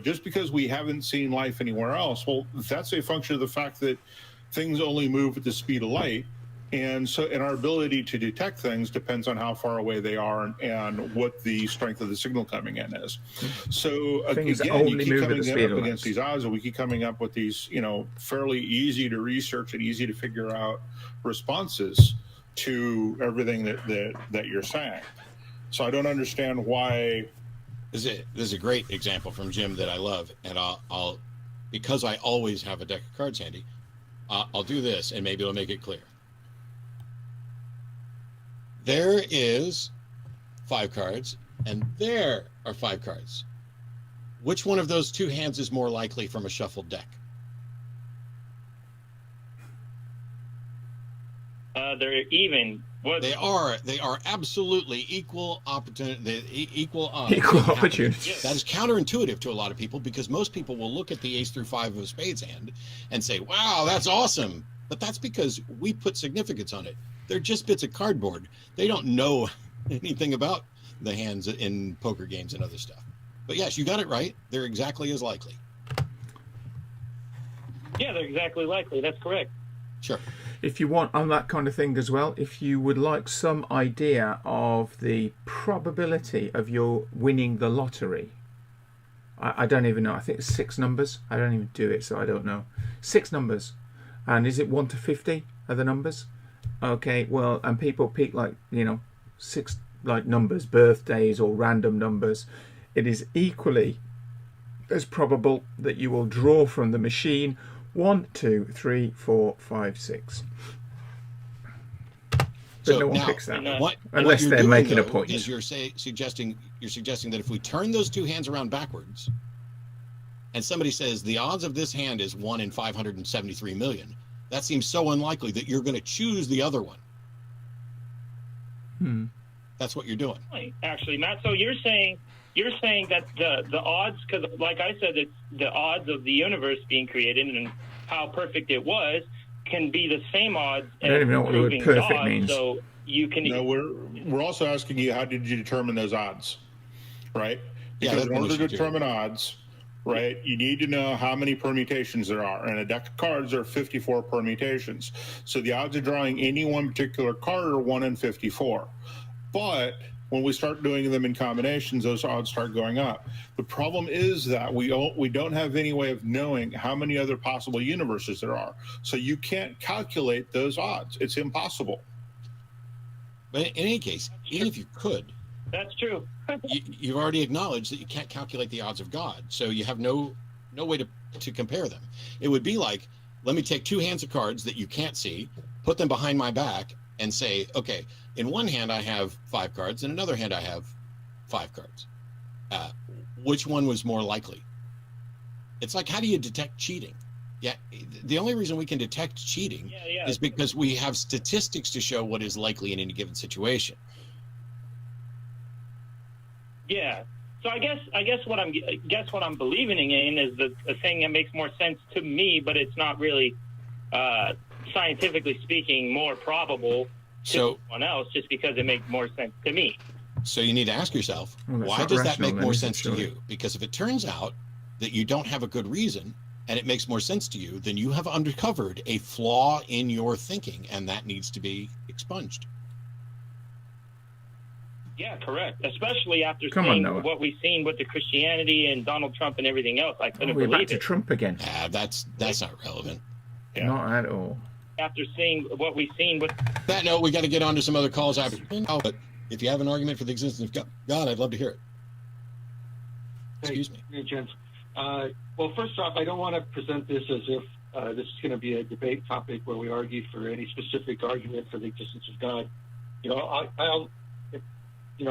just because we haven't seen life anywhere else, well, that's a function of the fact that things only move at the speed of light. And our ability to detect things depends on how far away they are and what the strength of the signal coming in is. So things again, only you keep move at the coming speed up of against light. these odds, and we keep coming up with these, fairly easy to research and easy to figure out responses to everything that you're saying. So I don't understand why. This is a great example from Jim that I love, and I'll because I always have a deck of cards handy, I'll do this, and maybe it'll make it clear. There is 5 cards, and there are 5 cards. Which one of those 2 hands is more likely from a shuffled deck? They're even. What? They are absolutely equal opportunity, equal odds. Equal opportunity. That is counterintuitive to a lot of people, because most people will look at the ace through 5 of a spades hand and say, "Wow, that's awesome." But that's because we put significance on it. They're just bits of cardboard. They don't know anything about the hands in poker games and other stuff. But yes, you got it right. They're exactly as likely. Yeah, they're exactly likely. That's correct. Sure. If you want on that kind of thing as well, if you would like some idea of the probability of your winning the lottery, I don't even know. I think it's 6 numbers. I don't even do it, so I don't know. 6 numbers. And is it 1 to 50 are the numbers? Okay, well, and people pick 6 numbers, birthdays or random numbers. It is equally as probable that you will draw from the machine 1, 2, 3, 4, 5, 6. But so no one now, picks that unless they're making a point. Is you're suggesting that if we turn those 2 hands around backwards, and somebody says the odds of this hand is 1 in 573 million, that seems so unlikely that you're going to choose the other one. That's what you're doing. Actually, Matt, so you're saying that the odds, because like I said, it's the odds of the universe being created and how perfect it was can be the same odds. I don't even know what the word perfect odds, means. So you can. No, we're also asking you, how did you determine those odds, right? Because in order to determine odds, right, you need to know how many permutations there are. And a deck of cards are 54 permutations. So the odds of drawing any one particular card are 1 in 54. But when we start doing them in combinations, those odds start going up. The problem is that we don't have any way of knowing how many other possible universes there are. So you can't calculate those odds. It's impossible. But in any case, even if you could, That's true. you've already acknowledged that you can't calculate the odds of God. So you have no way to compare them. It would be like, let me take 2 hands of cards that you can't see, put them behind my back, and say, okay, in one hand I have 5 cards, in another hand I have 5 cards. Which one was more likely? It's like, how do you detect cheating? Yeah, the only reason we can detect cheating is because we have statistics to show what is likely in any given situation. Yeah. So I guess what I'm believing in is the thing that makes more sense to me, but it's not really scientifically speaking more probable to someone else, just because it makes more sense to me. So you need to ask yourself, why does that make more sense to you? Because if it turns out that you don't have a good reason and it makes more sense to you, then you have uncovered a flaw in your thinking, and that needs to be expunged. Yeah, correct. Especially after seeing what we've seen with the Christianity and Donald Trump and everything else. I couldn't believe we're back it. to Trump again. That's not relevant. Yeah. Not at all. After seeing what we've seen with that note, we got to get on to some other calls after. But if you have an argument for the existence of God, I'd love to hear it. Excuse me. Hey, gents. Well, first off, I don't want to present this as if this is going to be a debate topic where we argue for any specific argument for the existence of God.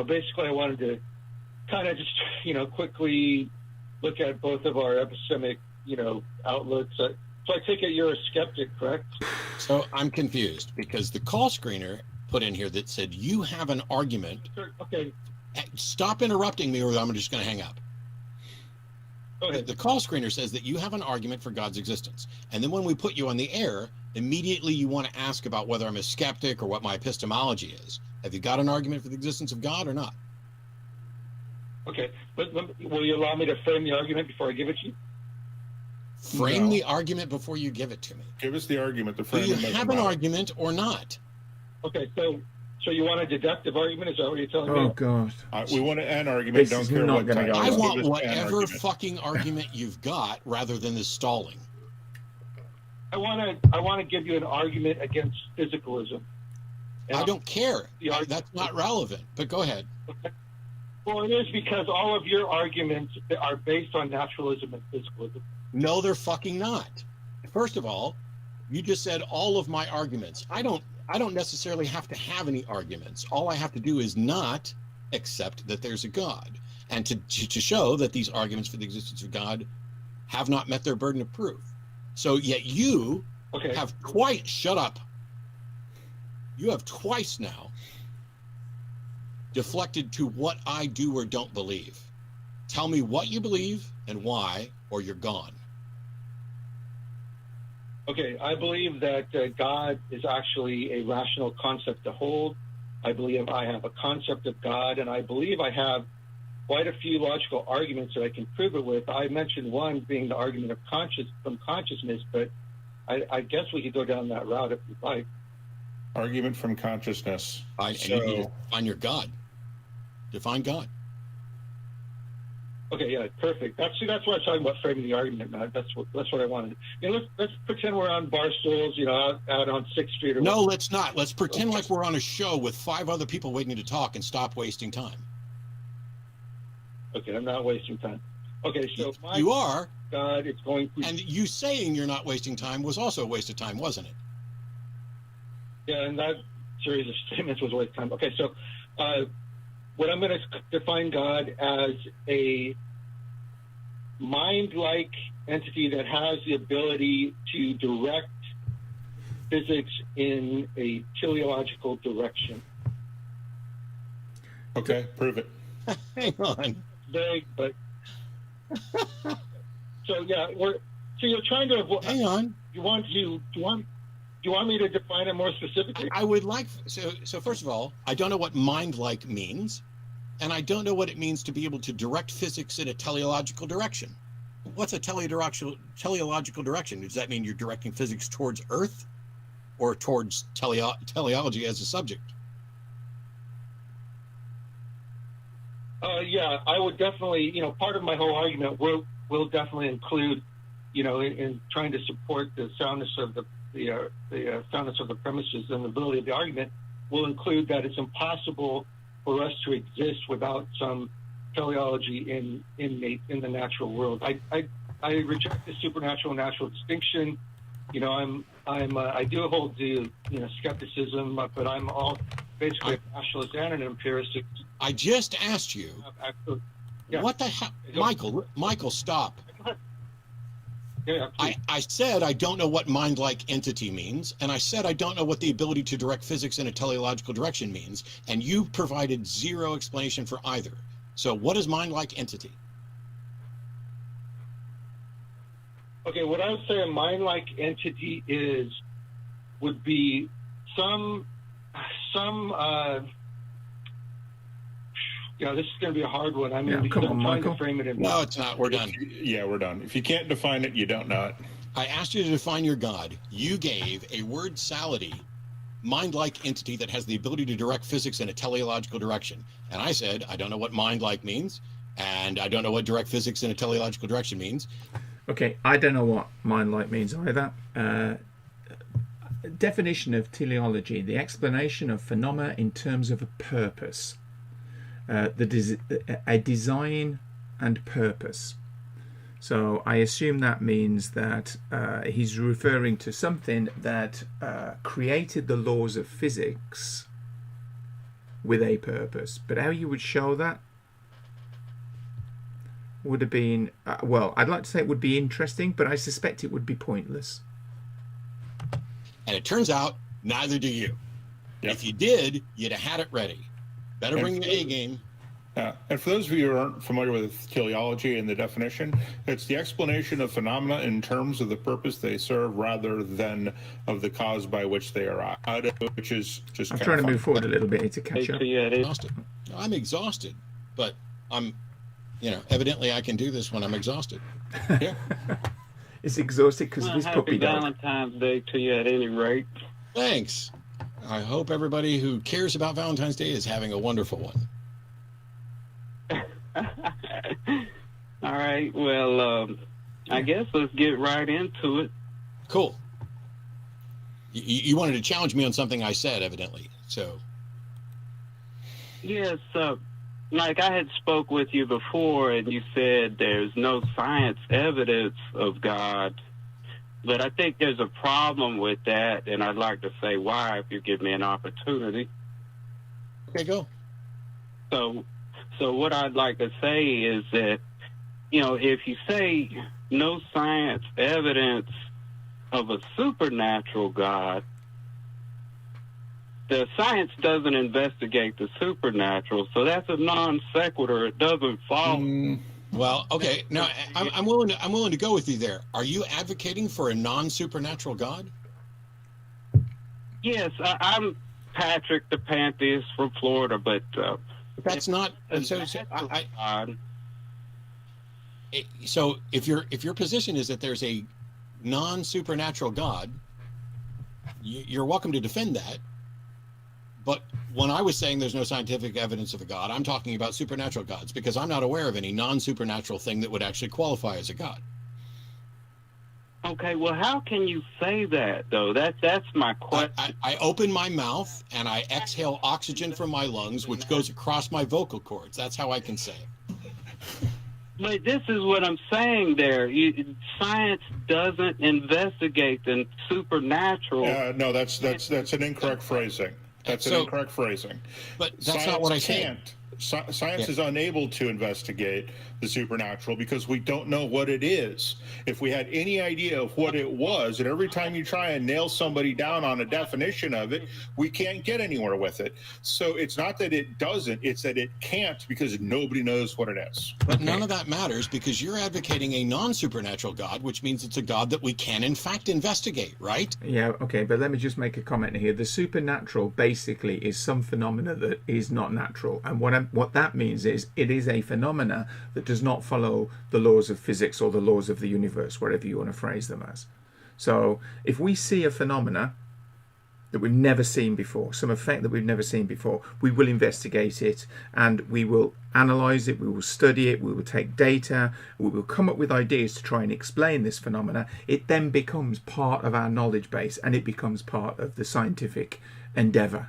Basically, I wanted to kind of just, quickly look at both of our epistemic, outlooks. So I take it you're a skeptic, correct? So I'm confused because the call screener put in here that said you have an argument. Sure. Okay. Stop interrupting me or I'm just going to hang up. Go ahead. The call screener says that you have an argument for God's existence. And then when we put you on the air, immediately you want to ask about whether I'm a skeptic or what my epistemology is. Have you got an argument for the existence of God or not? Okay. But will you allow me to frame the argument before I give it to you? Frame the argument before you give it to me. Give us the argument. The frame. Do you have an argument or not? Okay. So you want a deductive argument? Is that what you're telling me? Oh, God. We want an argument. This Don't care what kind. I want whatever fucking argument you've got rather than the stalling. I want to give you an argument against physicalism. I don't care. That's not relevant, but go ahead. Okay. Well, it is because all of your arguments are based on naturalism and physicalism. No, they're fucking not. First of all, you just said all of my arguments. I don't necessarily have to have any arguments. All I have to do is not accept that there's a God, and to show that these arguments for the existence of God have not met their burden of proof. So yet you have shut up. You have twice now deflected to what I do or don't believe. Tell me what you believe and why, or you're gone. Okay, I believe that God is actually a rational concept to hold. I believe I have a concept of God, and I believe I have quite a few logical arguments that I can prove it with. I mentioned one being the argument of consciousness, but I guess we could go down that route if you'd like. Argument from consciousness. You need to define your God. Define God. Okay, yeah, perfect. That's what I was talking about, framing the argument, Matt. That's what I wanted. Let's pretend we're on bar stools, out on 6th Street. Or no, let's not. Let's pretend like we're on a show with 5 other people waiting to talk and stop wasting time. Okay, I'm not wasting time. Okay, so you are. God, it's going to. And you saying you're not wasting time was also a waste of time, wasn't it? Yeah, and that series of statements was a waste of time. Okay, so what I'm going to define God as a mind-like entity that has the ability to direct physics in a teleological direction. Okay, prove it. Hang on. Vague, but so yeah, you're trying to avoid. Hang on. Do you want me to define it more specifically? I would like so first of all, I don't know what mind-like means, and I don't know what it means to be able to direct physics in a teleological direction. What's a teleological direction? Does that mean you're directing physics towards Earth or towards teleology as a subject? Yeah, I would definitely, part of my whole argument will definitely include, in trying to support the soundness of the soundness of the premises and the validity of the argument, will include that it's impossible for us to exist without some teleology innate in the natural world. I reject the supernatural and natural distinction. I do hold to skepticism, but I'm all basically a rationalist and an empiricist. I just asked you, what the hell, Michael, stop. Yeah, I said I don't know what mind-like entity means, and I said I don't know what the ability to direct physics in a teleological direction means, and you provided zero explanation for either. So what is mind-like entity? Okay, what I would say a mind-like entity would be some this is going to be a hard one. I mean, because I'm trying to frame it in. No, it's not. We're done. Yeah, we're done. If you can't define it, you don't know it. I asked you to define your God. You gave a word salady, mind-like entity that has the ability to direct physics in a teleological direction. And I said, I don't know what mind-like means, and I don't know what direct physics in a teleological direction means. Okay, I don't know what mind-like means either. Definition of teleology, the explanation of phenomena in terms of a purpose. A design and purpose. So I assume that means that he's referring to something that created the laws of physics with a purpose. But how you would show that would have been, well, I'd like to say it would be interesting, but I suspect it would be pointless. And it turns out, neither do you. Yep. If you did, you'd have had it ready. Better bring the A game. And for those of you who aren't familiar with teleology and the definition, it's the explanation of phenomena in terms of the purpose they serve rather than of the cause by which they are out of, which is just I'm trying to move forward a little bit to catch up. I'm exhausted, but I'm, evidently I can do this when I'm exhausted. Yeah. It's exhausted because of his puppy dog. Happy Valentine's Day to you at any rate. Thanks. I hope everybody who cares about Valentine's Day is having a wonderful one. All right. Well, I guess let's get right into it. Cool. You wanted to challenge me on something I said, evidently. So. Yes. Like I had spoke with you before, and you said there's no science evidence of God. But I think there's a problem with that, and I'd like to say why if you give me an opportunity. Okay, go. So what I'd like to say is that, if you say no science evidence of a supernatural God, the science doesn't investigate the supernatural, so that's a non sequitur. It doesn't follow. Well, okay. Now, I'm willing to go with you there. Are you advocating for a non-supernatural God? Yes, I'm Patrick, the pantheist from Florida, but that's not. So if your position is that there's a non-supernatural God, you're welcome to defend that. But when I was saying there's no scientific evidence of a God, I'm talking about supernatural gods because I'm not aware of any non-supernatural thing that would actually qualify as a God. Okay, well, how can you say that, though? That's my question. I open my mouth and I exhale oxygen from my lungs, which goes across my vocal cords. That's how I can say it. But this is what I'm saying there. Science doesn't investigate the supernatural. No, that's an incorrect phrasing. That's an incorrect phrasing. But that's not what I said. Science is unable to investigate the supernatural because we don't know what it is. If we had any idea of what it was, and every time you try and nail somebody down on a definition of it, we can't get anywhere with it. So it's not that it doesn't, it's that it can't because nobody knows what it is. But none of that matters because you're advocating a non-supernatural God, which means it's a God that we can in fact investigate, right? Yeah, okay, but let me just make a comment here. The supernatural basically is some phenomena that is not natural. And what that means is it is a phenomena that does not follow the laws of physics or the laws of the universe, whatever you want to phrase them as. So if we see a phenomena that we've never seen before, some effect that we've never seen before, we will investigate it and we will analyze it, we will study it, we will take data, we will come up with ideas to try and explain this phenomena. It then becomes part of our knowledge base and it becomes part of the scientific endeavor.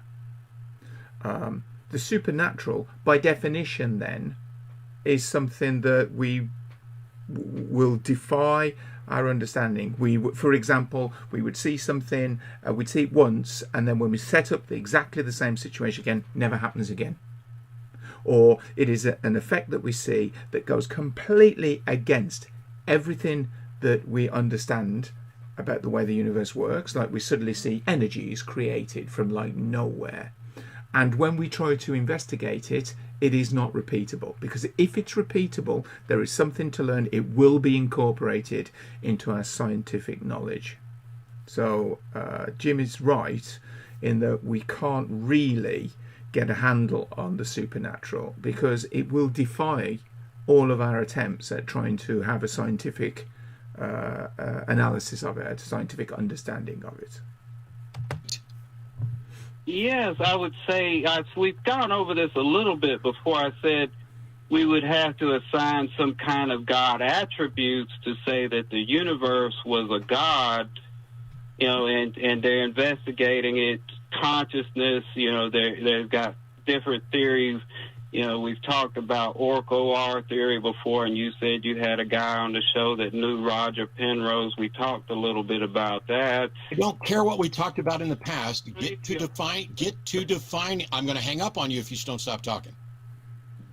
The supernatural, by definition then, is something that we will defy our understanding. For example, we would see something, we'd see it once, and then when we set up exactly the same situation again, never happens again. Or it is an effect that we see that goes completely against everything that we understand about the way the universe works. Like we suddenly see energy is created from like nowhere. And when we try to investigate it, it is not repeatable, because if it's repeatable, there is something to learn. It will be incorporated into our scientific knowledge. So Jim is right in that we can't really get a handle on the supernatural, because it will defy all of our attempts at trying to have a scientific analysis of it, a scientific understanding of it. Yes, I would say we've gone over this a little bit before. I said we would have to assign some kind of God attributes to say that the universe was a God, and they're investigating it, consciousness, they've got different theories. We've talked about OR theory before, and you said you had a guy on the show that knew Roger Penrose. We talked a little bit about that. I don't care what we talked about in the past. Get to define. I'm going to hang up on you if you don't stop talking.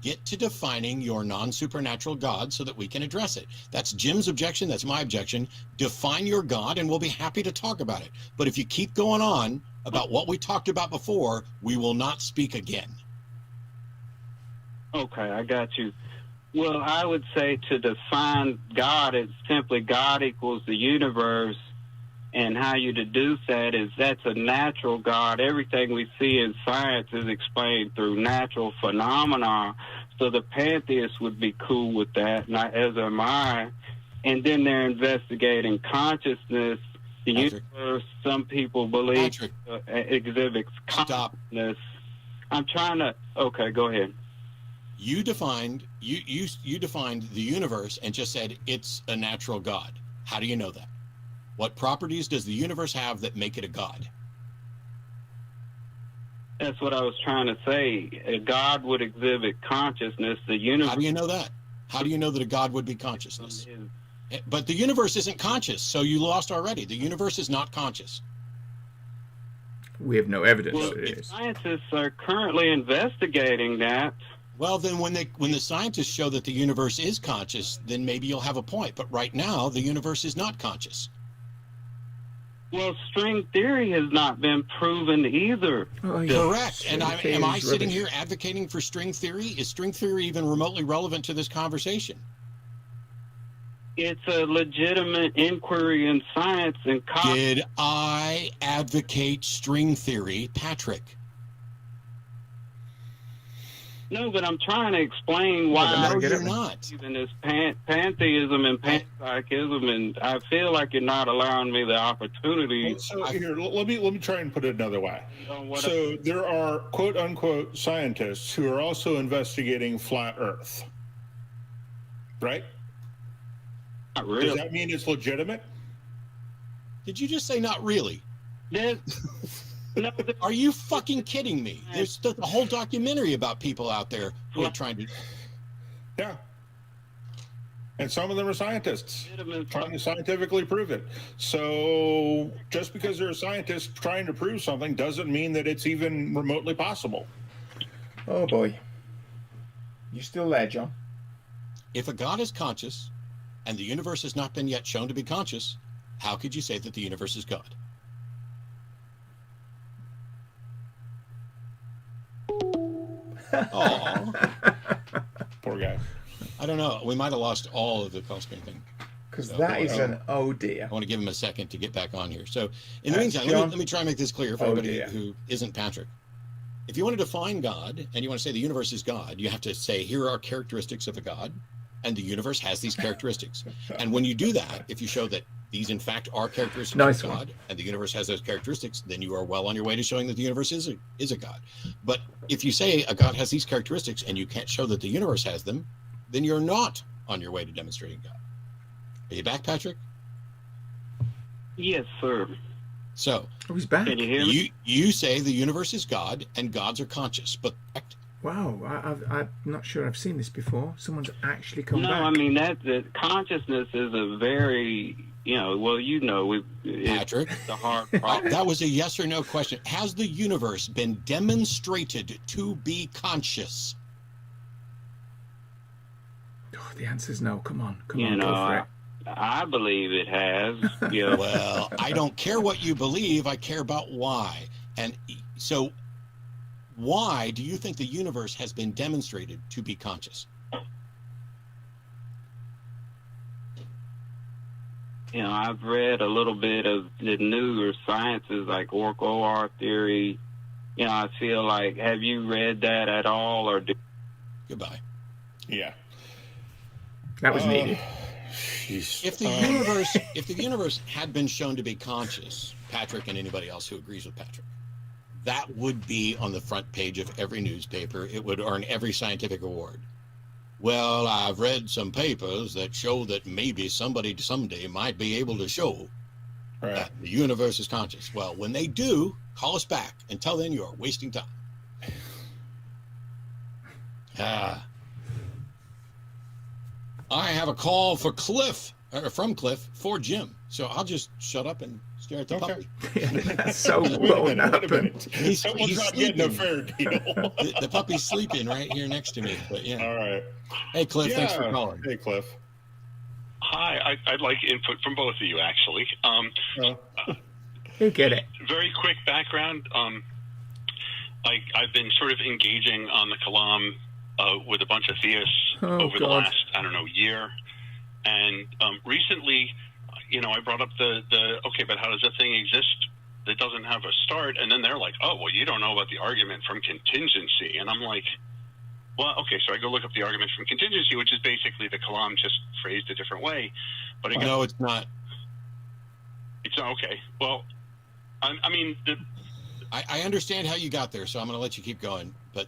Get to defining your non-supernatural God so that we can address it. That's Jim's objection. That's my objection. Define your God, and we'll be happy to talk about it. But if you keep going on about what we talked about before, we will not speak again. Okay, I got you. Well, I would say to define God, it's simply God equals the universe, and how you deduce that is that's a natural God. Everything we see in science is explained through natural phenomena, so the pantheists would be cool with that, not as am I. And then they're investigating consciousness. The universe, some people believe, exhibits consciousness. I'm trying to... Okay, go ahead. You defined the universe and just said it's a natural God. How do you know that? What properties does the universe have that make it a God? That's what I was trying to say. A God would exhibit consciousness. The universe. How do you know that? How do you know that a God would be consciousness? But the universe isn't conscious, so you lost already. The universe is not conscious. We have no evidence that it is. Scientists are currently investigating that. Well, then when the scientists show that the universe is conscious, then maybe you'll have a point. But right now, the universe is not conscious. Well, string theory has not been proven either. Oh, correct. And am I sitting here advocating for string theory? Is string theory even remotely relevant to this conversation? It's a legitimate inquiry in science and Did I advocate string theory, Patrick? No, but I'm trying to explain why you're not. Even this pantheism and panpsychism, and I feel like you're not allowing me the opportunity. So here, let me try and put it another way. So there are quote unquote scientists who are also investigating flat Earth, right? Not really. Does that mean it's legitimate? Did you just say not really? No, are you fucking kidding me? There's a whole documentary about people out there who are trying to... Yeah. And some of them are scientists trying to scientifically prove it. So just because they're a scientist trying to prove something doesn't mean that it's even remotely possible. Oh, boy. You still there, John? If a God is conscious and the universe has not been yet shown to be conscious, how could you say that the universe is God? Oh, poor guy. I don't know. We might have lost all of the call screen thing. Because that is an oh dear. I want to give him a second to get back on here. So, in the meantime, let me try and make this clear for anybody who isn't Patrick. If you want to define God and you want to say the universe is God, you have to say here are characteristics of a God, and the universe has these characteristics. And when you do that, if you show that these in fact are characteristics Nice of God, one. and the universe has those characteristics, then you are well on your way to showing that the universe is a God. But if you say a God has these characteristics and you can't show that the universe has them, then you're not on your way to demonstrating God. Are you back, Patrick? Yes, sir. So Oh, he's back. Can you hear me? you say the universe is God and gods are conscious, but Wow, I'm not sure I've seen this before. Someone's actually come No, back. I mean that consciousness is a very, it's Patrick, the hard problem. that was a yes or no question. Has the universe been demonstrated to be conscious? Oh, the answer's no. Come on, go for it. I believe it has. Well, I don't care what you believe. I care about why. And so, why do you think the universe has been demonstrated to be conscious? I've read a little bit of the newer sciences like OR theory. I feel like, have you read that at all? Goodbye. Yeah. That was needed. If the universe had been shown to be conscious, Patrick and anybody else who agrees with Patrick, that would be on the front page of every newspaper. It would earn every scientific award. Well, I've read some papers that show that maybe somebody someday might be able to show that the universe is conscious. Well, when they do, call us back. Until then, you're wasting time. I have a call for from Cliff for Jim. So I'll just shut up and stare at the puppy. That's so won't happen. He's not getting a fair deal. The puppy's sleeping right here next to me. But yeah. All right. Hey, Cliff, thanks for calling. Hey, Cliff. Hi, I'd like input from both of you, actually. You get it. Very quick background. I've been sort of engaging on the Kalam with a bunch of theists over the last, year. And recently, I brought up the okay, but how does that thing exist that doesn't have a start? And then they're like, oh, well, you don't know about the argument from contingency. And I'm like, well, okay, so I go look up the argument from contingency, which is basically the Kalam just phrased a different way. But again, no, it's not. It's not okay. Well, I understand how you got there, so I'm going to let you keep going. But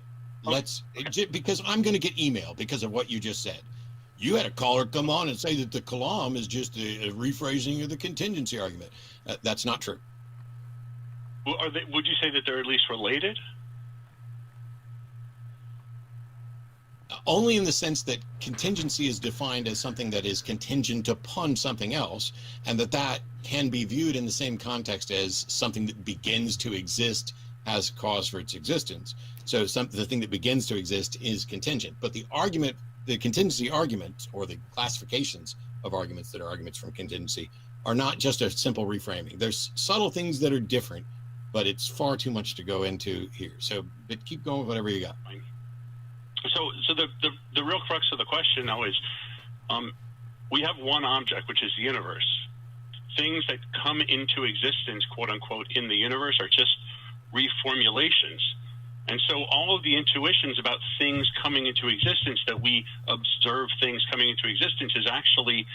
because I'm going to get email because of what you just said. You had a caller come on and say that the Kalam is just a rephrasing of the contingency argument. That's not true. Well, would you say that they're at least related? Only in the sense that contingency is defined as something that is contingent upon something else, and that can be viewed in the same context as something that begins to exist as a cause for its existence. So the thing that begins to exist is contingent. But the contingency arguments, or the classifications of arguments that are arguments from contingency, are not just a simple reframing. There's subtle things that are different, but it's far too much to go into here. So but keep going with whatever you got. So the real crux of the question now is, we have one object, which is the universe. Things that come into existence, quote unquote, in the universe are just reformulations. And so all of the intuitions about things coming into existence, that we observe things coming into existence, is actually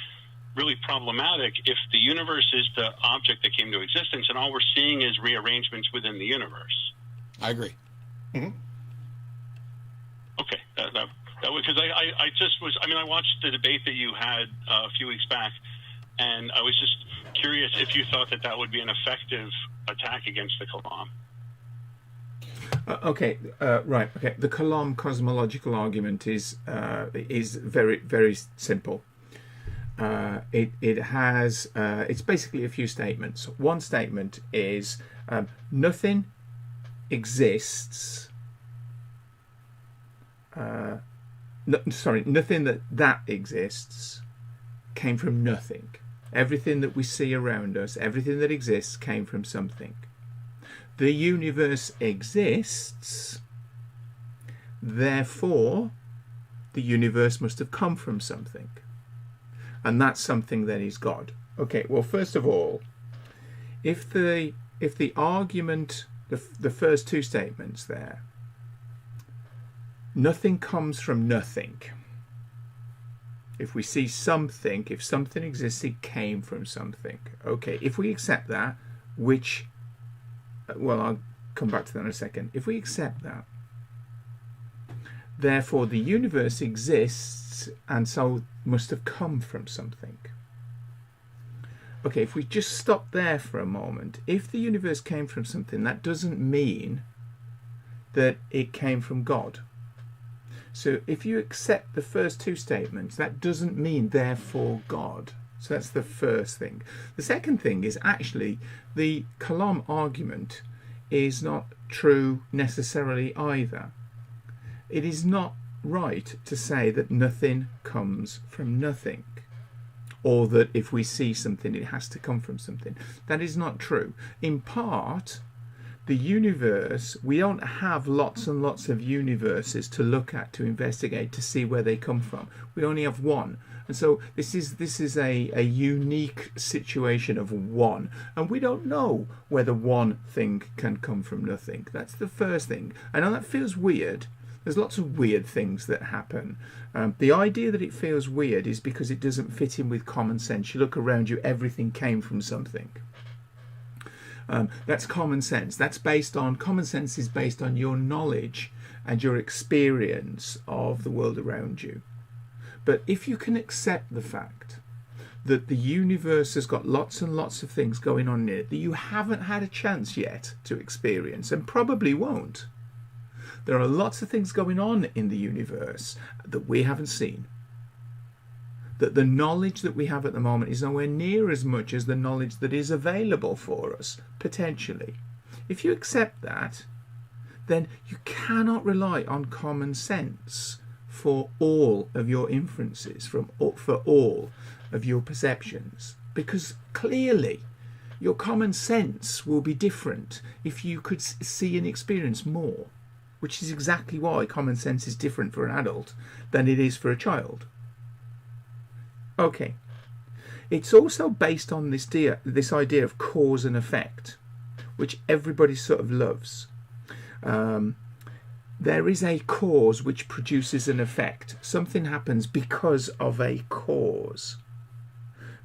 really problematic if the universe is the object that came to existence and all we're seeing is rearrangements within the universe. I agree. Mm-hmm. Okay, because I just was, I watched the debate that you had a few weeks back, and I was just curious if you thought that would be an effective attack against the Kalam. Right. Okay. The Kalam cosmological argument is very, very simple. It has it's basically a few statements. One statement is nothing exists. Nothing that exists came from nothing. Everything that we see around us, everything that exists, came from something. The universe exists, therefore the universe must have come from something. And that something then is God. Okay, well, first of all, if the argument, the first two statements there, nothing comes from nothing, If we see something, if something exists, it came from something. Okay, if we accept that, which, well, I'll come back to that in a second. If we accept that, therefore the universe exists and so must have come from something. Okay, if we just stop there for a moment, if the universe came from something, that doesn't mean that it came from God. So if you accept the first two statements, that doesn't mean therefore God. So that's the first thing. The second thing is actually the Kalam argument is not true necessarily either. It is not right to say that nothing comes from nothing, or that if we see something it has to come from something. That is not true. In part, the universe, we don't have lots and lots of universes to look at, to investigate, to see where they come from. We only have one. And so this is a unique situation of one. And we don't know whether one thing can come from nothing. That's the first thing. I know that feels weird. There's lots of weird things that happen. The idea that it feels weird is because it doesn't fit in with common sense. You look around you, everything came from something. That's common sense. Common sense is based on your knowledge and your experience of the world around you. But if you can accept the fact that the universe has got lots and lots of things going on in it that you haven't had a chance yet to experience and probably won't, there are lots of things going on in the universe that we haven't seen. That the knowledge that we have at the moment is nowhere near as much as the knowledge that is available for us, potentially. If you accept that, then you cannot rely on common sense for all of your inferences, for all of your perceptions, because clearly your common sense will be different if you could see and experience more, which is exactly why common sense is different for an adult than it is for a child. Okay, it's also based on this idea of cause and effect, which everybody sort of loves. There is a cause which produces an effect. Something happens because of a cause.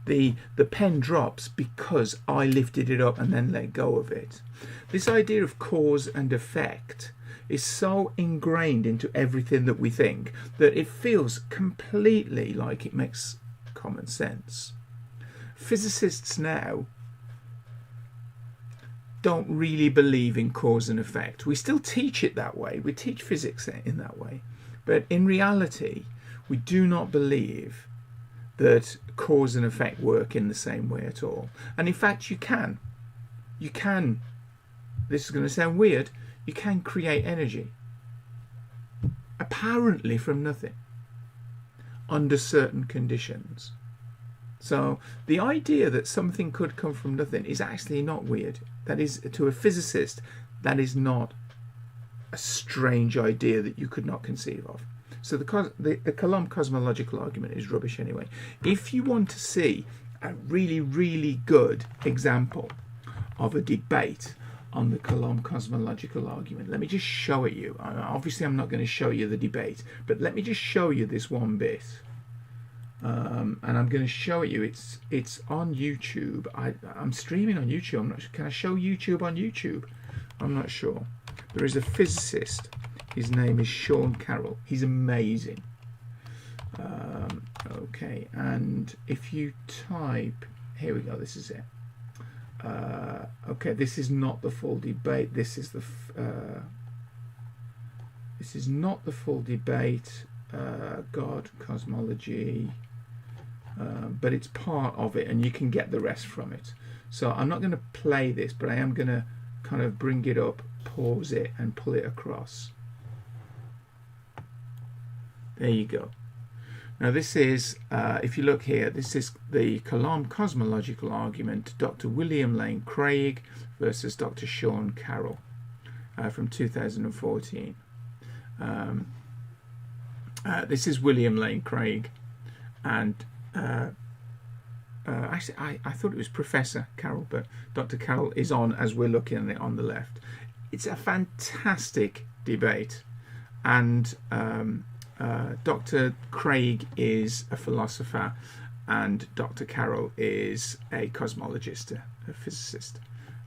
The pen drops because I lifted it up and then let go of it. This idea of cause and effect is so ingrained into everything that we think that it feels completely like it makes common sense. Physicists now don't really believe in cause and effect. We still teach it that way. We teach physics in that way. But in reality, we do not believe that cause and effect work in the same way at all. And in fact, you can. You can, this is going to sound weird, you can create energy. Apparently from nothing. Under certain conditions. So the idea that something could come from nothing is actually not weird. That is, to a physicist, that is not a strange idea that you could not conceive of. So the Kalam cosmological argument is rubbish anyway. If you want to see a really, really good example of a debate on the Kalam cosmological argument, let me just show it you. Obviously I'm not going to show you the debate, but let me just show you this one bit. And I'm going to show it you. It's on YouTube. I'm streaming on YouTube. I'm not sure. Can I show YouTube on YouTube? I'm not sure. There is a physicist. His name is Sean Carroll. He's amazing. Okay, and if you type, here we go. This is it. Okay, this is not the full debate. This is not the full debate. God, cosmology. But it's part of it, and you can get the rest from it. So I'm not going to play this, but I am going to kind of bring it up, pause it, and pull it across. There you go. Now this is, if you look here, this is the Kalam cosmological argument, Dr. William Lane Craig versus Dr. Sean Carroll from 2014. This is William Lane Craig, and actually I thought it was Professor Carroll, but Dr. Carroll is on as we're looking at it on the left. It's a fantastic debate, and Dr. Craig is a philosopher, and Dr. Carroll is a cosmologist, a physicist,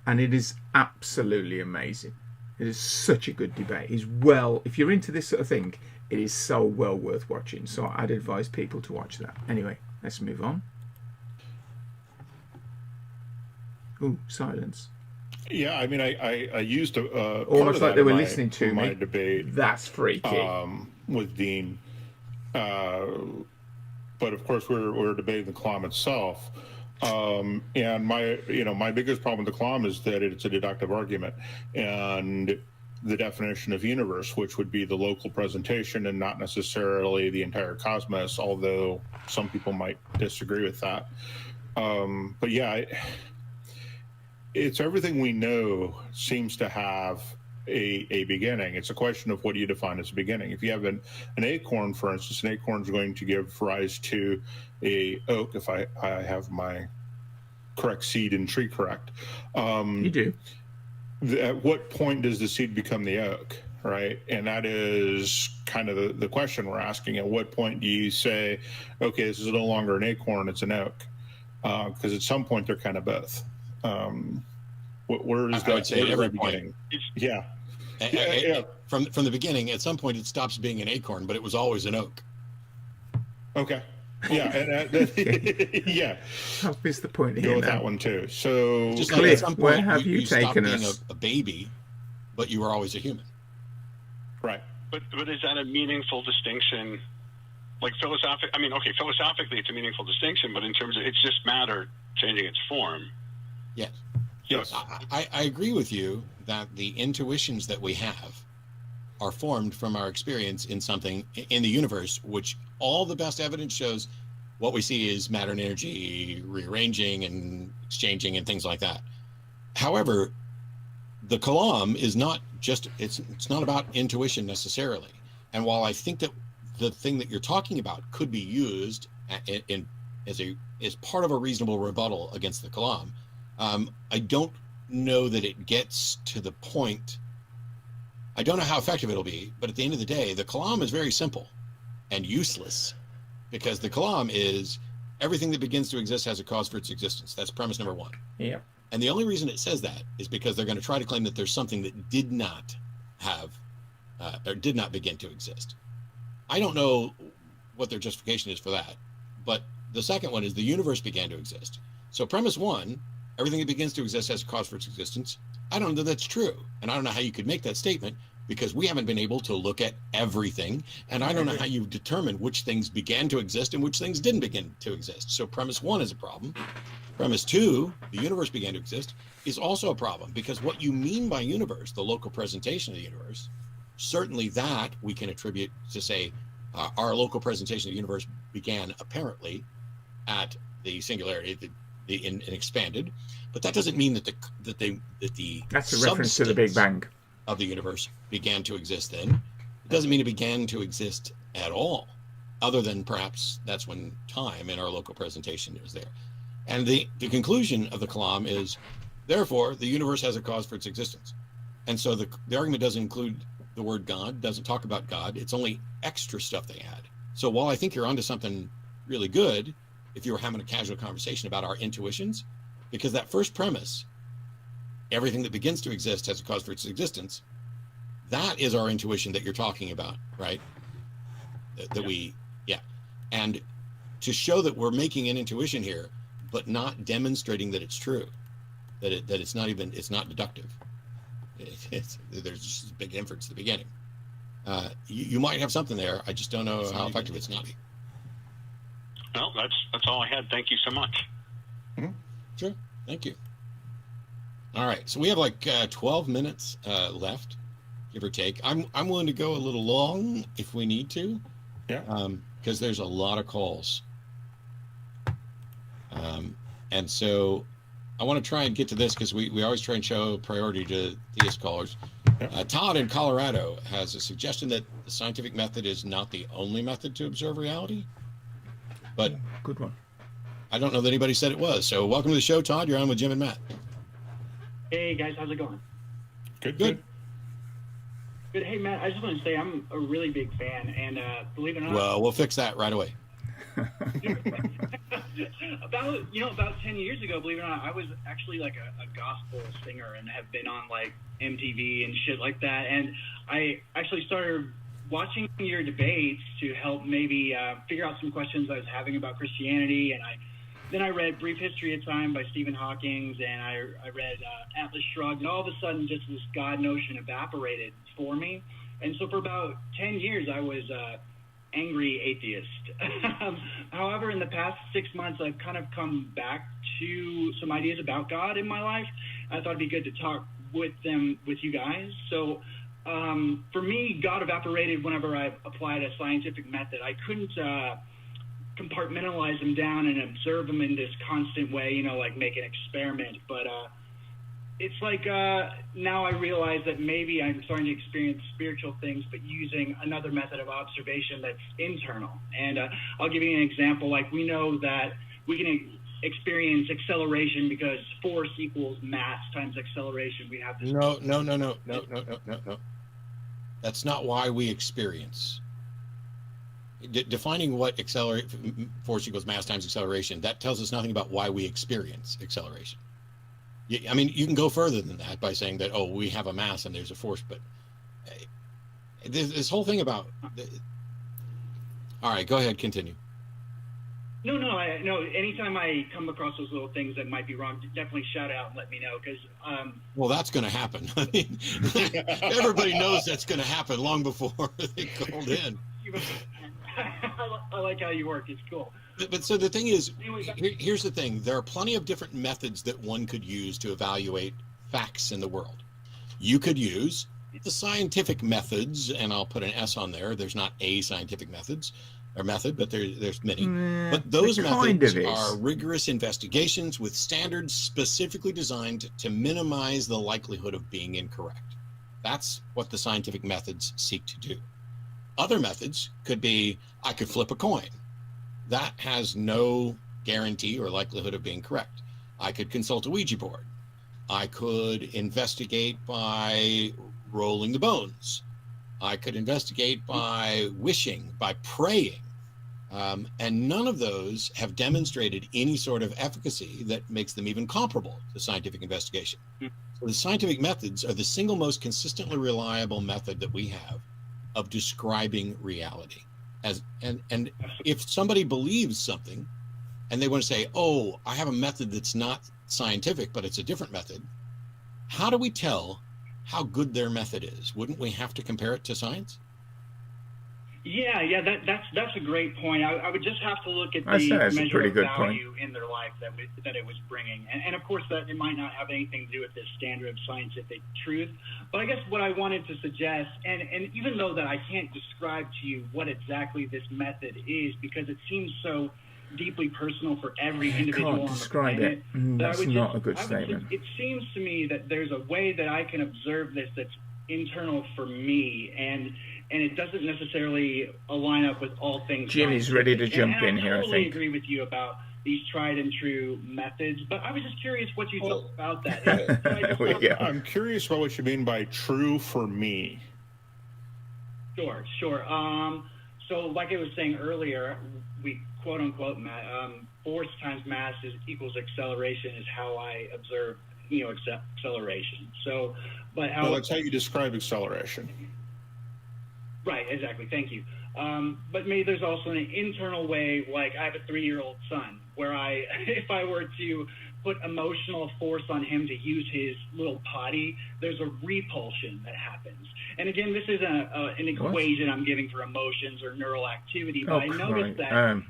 and it is absolutely amazing. It is such a good debate. If you're into this sort of thing, it is so well worth watching. So I'd advise people to watch that. Anyway, let's move on. Ooh, silence. Yeah, I mean, I used almost like they were listening to my me. debate. That's freaky. With Dean, but of course we're debating the Kalam itself. And my biggest problem with the Kalam is that it's a deductive argument, and the definition of universe, which would be the local presentation and not necessarily the entire cosmos, although some people might disagree with that. But yeah, it's everything we know seems to have a beginning. It's a question of what you define as a beginning. If you have an acorn, for instance, an acorn is going to give rise to a oak, if I have my correct seed and tree correct. You do. At what point does the seed become the oak, right? And that is kind of the question we're asking. At what point do you say, okay, this is no longer an acorn, it's an oak? Because at some point they're kind of both. Where is that? I would say every beginning? Yeah. From the beginning, at some point it stops being an acorn, but it was always an oak. Okay. Yeah. And, yeah. I've missed the point here. Go with that one too. So, just Cliff, like at some point, where have you taken stopped being us? a baby, but you were always a human. right. But is that a meaningful distinction? Like philosophically it's a meaningful distinction, but in terms of it's just matter changing its form. Yes. Yes. I agree with you that the intuitions that we have are formed from our experience in something in the universe, which all the best evidence shows what we see is matter and energy rearranging and exchanging and things like that. However, the Kalam is not just, it's not about intuition necessarily. And while I think that the thing that you're talking about could be used as part of a reasonable rebuttal against the Kalam, I don't know that it gets to the point. I don't know how effective it'll be, but at the end of the day, the Kalam is very simple and useless, because the Kalam is everything that begins to exist has a cause for its existence. That's premise number one. Yeah. And the only reason it says that is because they're going to try to claim that there's something that did not have or did not begin to exist. I don't know what their justification is for that, but the second one is the universe began to exist. So premise one, everything that begins to exist has a cause for its existence. I don't know that that's true. And I don't know how you could make that statement, because we haven't been able to look at everything. And I don't know how you determine which things began to exist and which things didn't begin to exist. So premise one is a problem. Premise two, the universe began to exist, is also a problem, because what you mean by universe, the local presentation of the universe, certainly that we can attribute to say our local presentation of the universe began apparently at the singularity, and expanded, but that doesn't mean that the that's a reference to the Big Bang of the universe began to exist then. It doesn't mean it began to exist at all, other than perhaps that's when time in our local presentation was there. And the conclusion of the Kalam is, therefore, the universe has a cause for its existence. And so the argument doesn't include the word God, doesn't talk about God. It's only extra stuff they add. So while I think you're onto something really good, if you were having a casual conversation about our intuitions, because that first premise, everything that begins to exist has a cause for its existence, that is our intuition that you're talking about, right? And to show that we're making an intuition here, but not demonstrating that it's true, that it's not deductive. There's just a big inference at the beginning. You might have something there. I just don't know how effective it's not. Well, that's all I had. Thank you so much. Mm-hmm. Sure. Thank you. All right. So we have like 12 minutes left, give or take. I'm willing to go a little long if we need to. Yeah. Because there's a lot of calls. And so I want to try and get to this, because we always try and show priority to theist callers. Yeah. Todd in Colorado has a suggestion that the scientific method is not the only method to observe reality. But good one. I don't know that anybody said it was. So welcome to the show, Todd. You're on with Jim and Matt. Hey guys, how's it going? Good. Good. Hey, Matt, I just want to say I'm a really big fan, and believe it or not, Well, we'll fix that right away. about 10 years ago, believe it or not, I was actually like a gospel singer and have been on like MTV and shit like that. And I actually started watching your debates to help maybe figure out some questions I was having about Christianity. And then I read Brief History of Time by Stephen Hawking, and I read Atlas Shrugged, and all of a sudden just this God notion evaporated for me. And so for about 10 years, I was angry atheist. However, in the past 6 months, I've kind of come back to some ideas about God in my life. I thought it'd be good to talk with you guys. So for me, God evaporated whenever I applied a scientific method. I couldn't compartmentalize them down and observe them in this constant way, like make an experiment. But it's like now I realize that maybe I'm starting to experience spiritual things, but using another method of observation that's internal. And I'll give you an example. Like, we know that we can experience acceleration because force equals mass times acceleration. We have this. No. That's not why we experience. Defining what force equals mass times acceleration, that tells us nothing about why we experience acceleration. I mean, you can go further than that by saying that, we have a mass and there's a force, but this whole thing about... All right, go ahead, continue. No, anytime I come across those little things that might be wrong, definitely shout out and let me know, because... Well, that's going to happen. I mean, everybody knows that's going to happen long before they called in. I like how you work. It's cool. But so the thing is, here's the thing. There are plenty of different methods that one could use to evaluate facts in the world. You could use the scientific methods, and I'll put an S on there. There's not a scientific method, but there's many. But those methods are rigorous investigations with standards specifically designed to minimize the likelihood of being incorrect. That's what the scientific methods seek to do. Other methods could be, I could flip a coin. That has no guarantee or likelihood of being correct. I could consult a Ouija board. I could investigate by rolling the bones. I could investigate by wishing, by praying. And none of those have demonstrated any sort of efficacy that makes them even comparable to scientific investigation. So the scientific methods are the single most consistently reliable method that we have of describing reality. And if somebody believes something and they want to say, I have a method that's not scientific, but it's a different method, how do we tell how good their method is? Wouldn't we have to compare it to science? Yeah, that's a great point. I would just have to look at the measure of value in their life that it was bringing. And of course, that it might not have anything to do with this standard of scientific truth. But I guess what I wanted to suggest, and even though that I can't describe to you what exactly this method is, because it seems so deeply personal for every individual on the planet. That's not a good statement. It seems to me that there's a way that I can observe this that's internal for me, and it doesn't necessarily align up with all things. Jimmy's ready to jump in here, I think. I totally agree with you about these tried and true methods, but I was just curious what you thought about that. I'm curious about what you mean by true for me. Sure. So like I was saying earlier, we quote unquote, force times mass equals acceleration is how I observe, acceleration. So, but that's how you describe acceleration. Right, exactly. Thank you. But maybe there's also an internal way, like I have a 3-year-old son, where if I were to put emotional force on him to use his little potty, there's a repulsion that happens. And again, this is an equation I'm giving for emotions or neural activity, but I noticed that.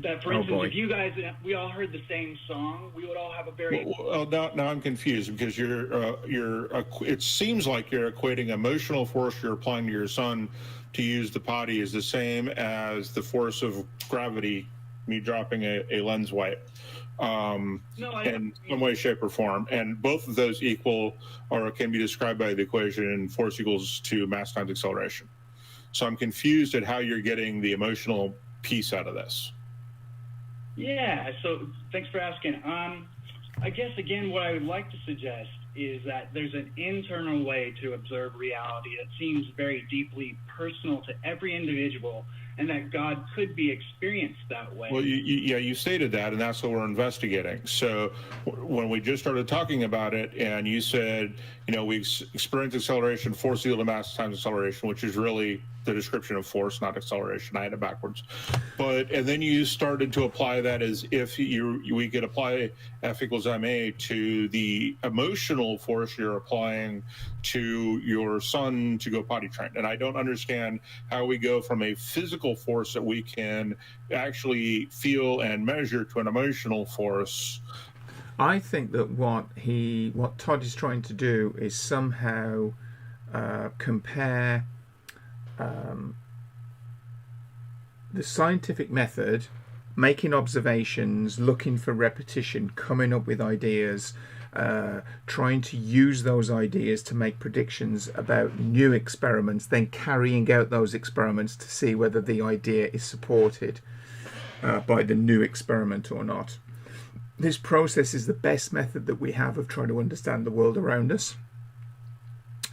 That, for instance, if you guys, we all heard the same song, we would all have a very... Well, now I'm confused because it seems like you're equating emotional force you're applying to your son to use the potty is the same as the force of gravity, me dropping a lens wipe, in some way, shape, or form. And both of those equal or can be described by the equation force equals to mass times acceleration. So I'm confused at how you're getting the emotional piece out of this. Yeah, so thanks for asking. I guess, again, what I would like to suggest is that there's an internal way to observe reality that seems very deeply personal to every individual, and that God could be experienced that way. Well, you stated that, and that's what we're investigating. So when we just started talking about it, and you said, we experience acceleration, force equal to mass times acceleration, which is really the description of force, not acceleration. I had it backwards. And then you started to apply that as if we could apply F equals ma to the emotional force you're applying to your son to go potty train. And I don't understand how we go from a physical force that we can actually feel and measure to an emotional force. I think that what Todd is trying to do is somehow compare the scientific method, making observations, looking for repetition, coming up with ideas, trying to use those ideas to make predictions about new experiments, then carrying out those experiments to see whether the idea is supported by the new experiment or not. This process is the best method that we have of trying to understand the world around us.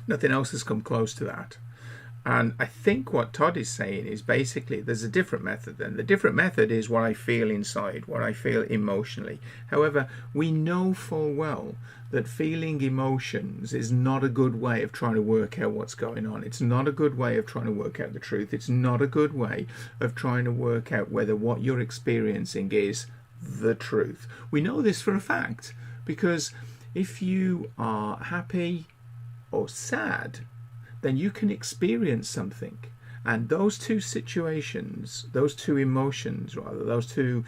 Nothing else has come close to that. And I think what Todd is saying is basically there's a different method, and the different method is what I feel inside, what I feel emotionally. However, we know full well that feeling emotions is not a good way of trying to work out what's going on. It's not a good way of trying to work out the truth. It's not a good way of trying to work out whether what you're experiencing is the truth. We know this for a fact, because if you are happy or sad, then you can experience something, and those two situations, those two emotions, rather, those two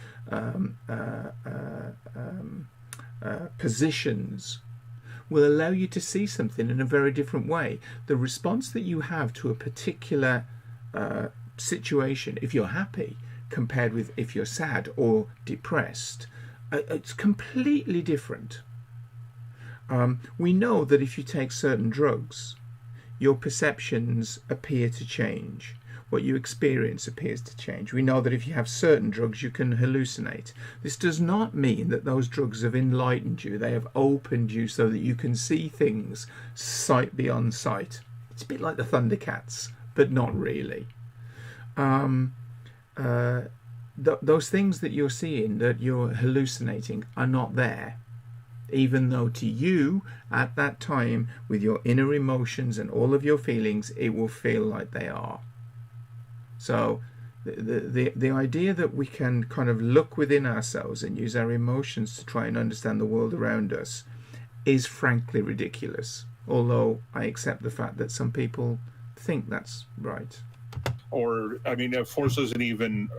positions will allow you to see something in a very different way. The response that you have to a particular situation, if you're happy, compared with if you're sad or depressed, it's completely different. We know that if you take certain drugs, your perceptions appear to change. What you experience appears to change. We know that if you have certain drugs, you can hallucinate. This does not mean that those drugs have enlightened you. They have opened you so that you can see things sight beyond sight. It's a bit like the Thundercats, but not really. Those things that you're seeing, that you're hallucinating, are not there. Even though to you, at that time, with your inner emotions and all of your feelings, it will feel like they are. So the idea that we can kind of look within ourselves and use our emotions to try and understand the world around us is frankly ridiculous. Although I accept the fact that some people think that's right. Or, I mean, force doesn't even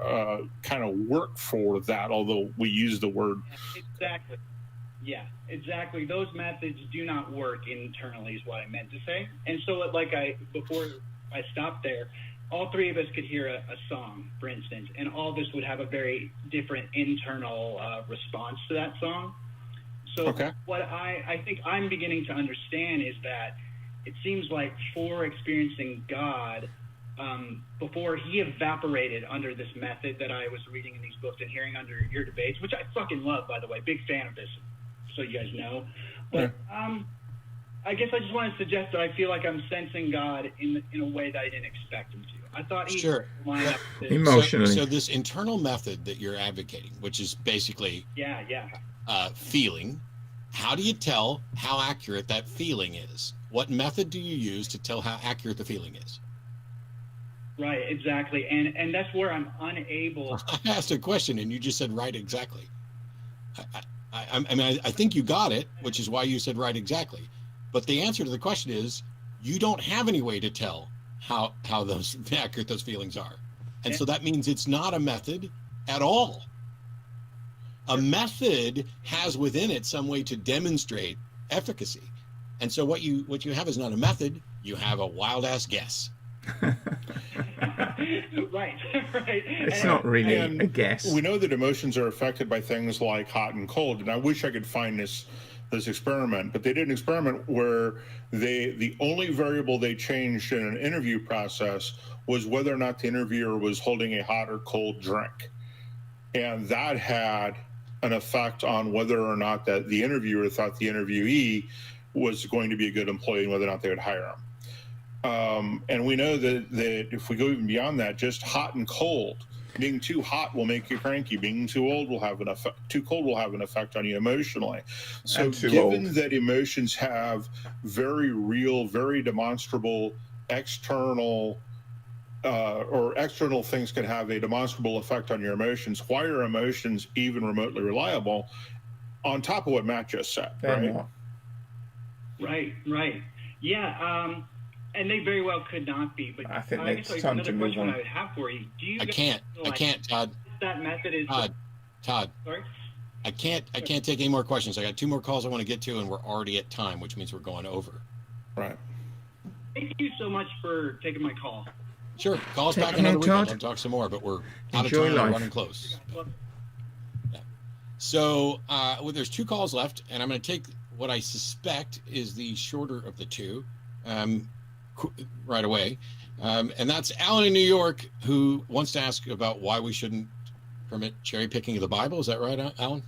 kind of work for that, although we use the word. Exactly. Yeah, exactly. Those methods do not work internally is what I meant to say. And so before I stopped there, all three of us could hear a song, for instance, and all of us would have a very different internal response to that song. So what I think I'm beginning to understand is that it seems like for experiencing God, before he evaporated under this method that I was reading in these books and hearing under your debates, which I fucking love, by the way, big fan of this, so you guys know. But I guess I just want to suggest that I feel like I'm sensing God in a way that I didn't expect him to. I thought he lined up with emotionally. So this internal method that you're advocating, which is basically feeling, how do you tell how accurate that feeling is? What method do you use to tell how accurate the feeling is? Right, exactly. And that's where I'm unable. I asked a question and you just said right, exactly. I mean, I think you got it, which is why you said right, exactly. But the answer to the question is you don't have any way to tell how accurate those feelings are. And so that means it's not a method at all. A method has within it some way to demonstrate efficacy. And so what you have is not a method, you have a wild ass guess. Right. It's not really a guess. We know that emotions are affected by things like hot and cold, and I wish I could find this experiment, but they did an experiment where the only variable they changed in an interview process was whether or not the interviewer was holding a hot or cold drink, and that had an effect on whether or not that the interviewer thought the interviewee was going to be a good employee and whether or not they would hire him. And we know that if we go even beyond that, just hot and cold. Being too hot will make you cranky. Being too old will have an effect. Too cold will have an effect on you emotionally. So, given that emotions have very real, very demonstrable external or external things can have a demonstrable effect on your emotions, why are emotions even remotely reliable? On top of what Matt just said, right? Right. Yeah. And they very well could not be, but I think I guess time to move on. I would have for you. Do you I can't, Todd. That method is Todd. Sorry. I can't take any more questions. I got 2 more calls I want to get to, and we're already at time, which means we're going over. Right. Thank you so much for taking my call. Sure. Call us back another week. I'll talk some more, but we're out of time. We're running close. Yeah. So there's 2 calls left, and I'm going to take what I suspect is the shorter of the 2. Right away. And that's Alan in New York, who wants to ask about why we shouldn't permit cherry picking of the Bible. Is that right, Alan?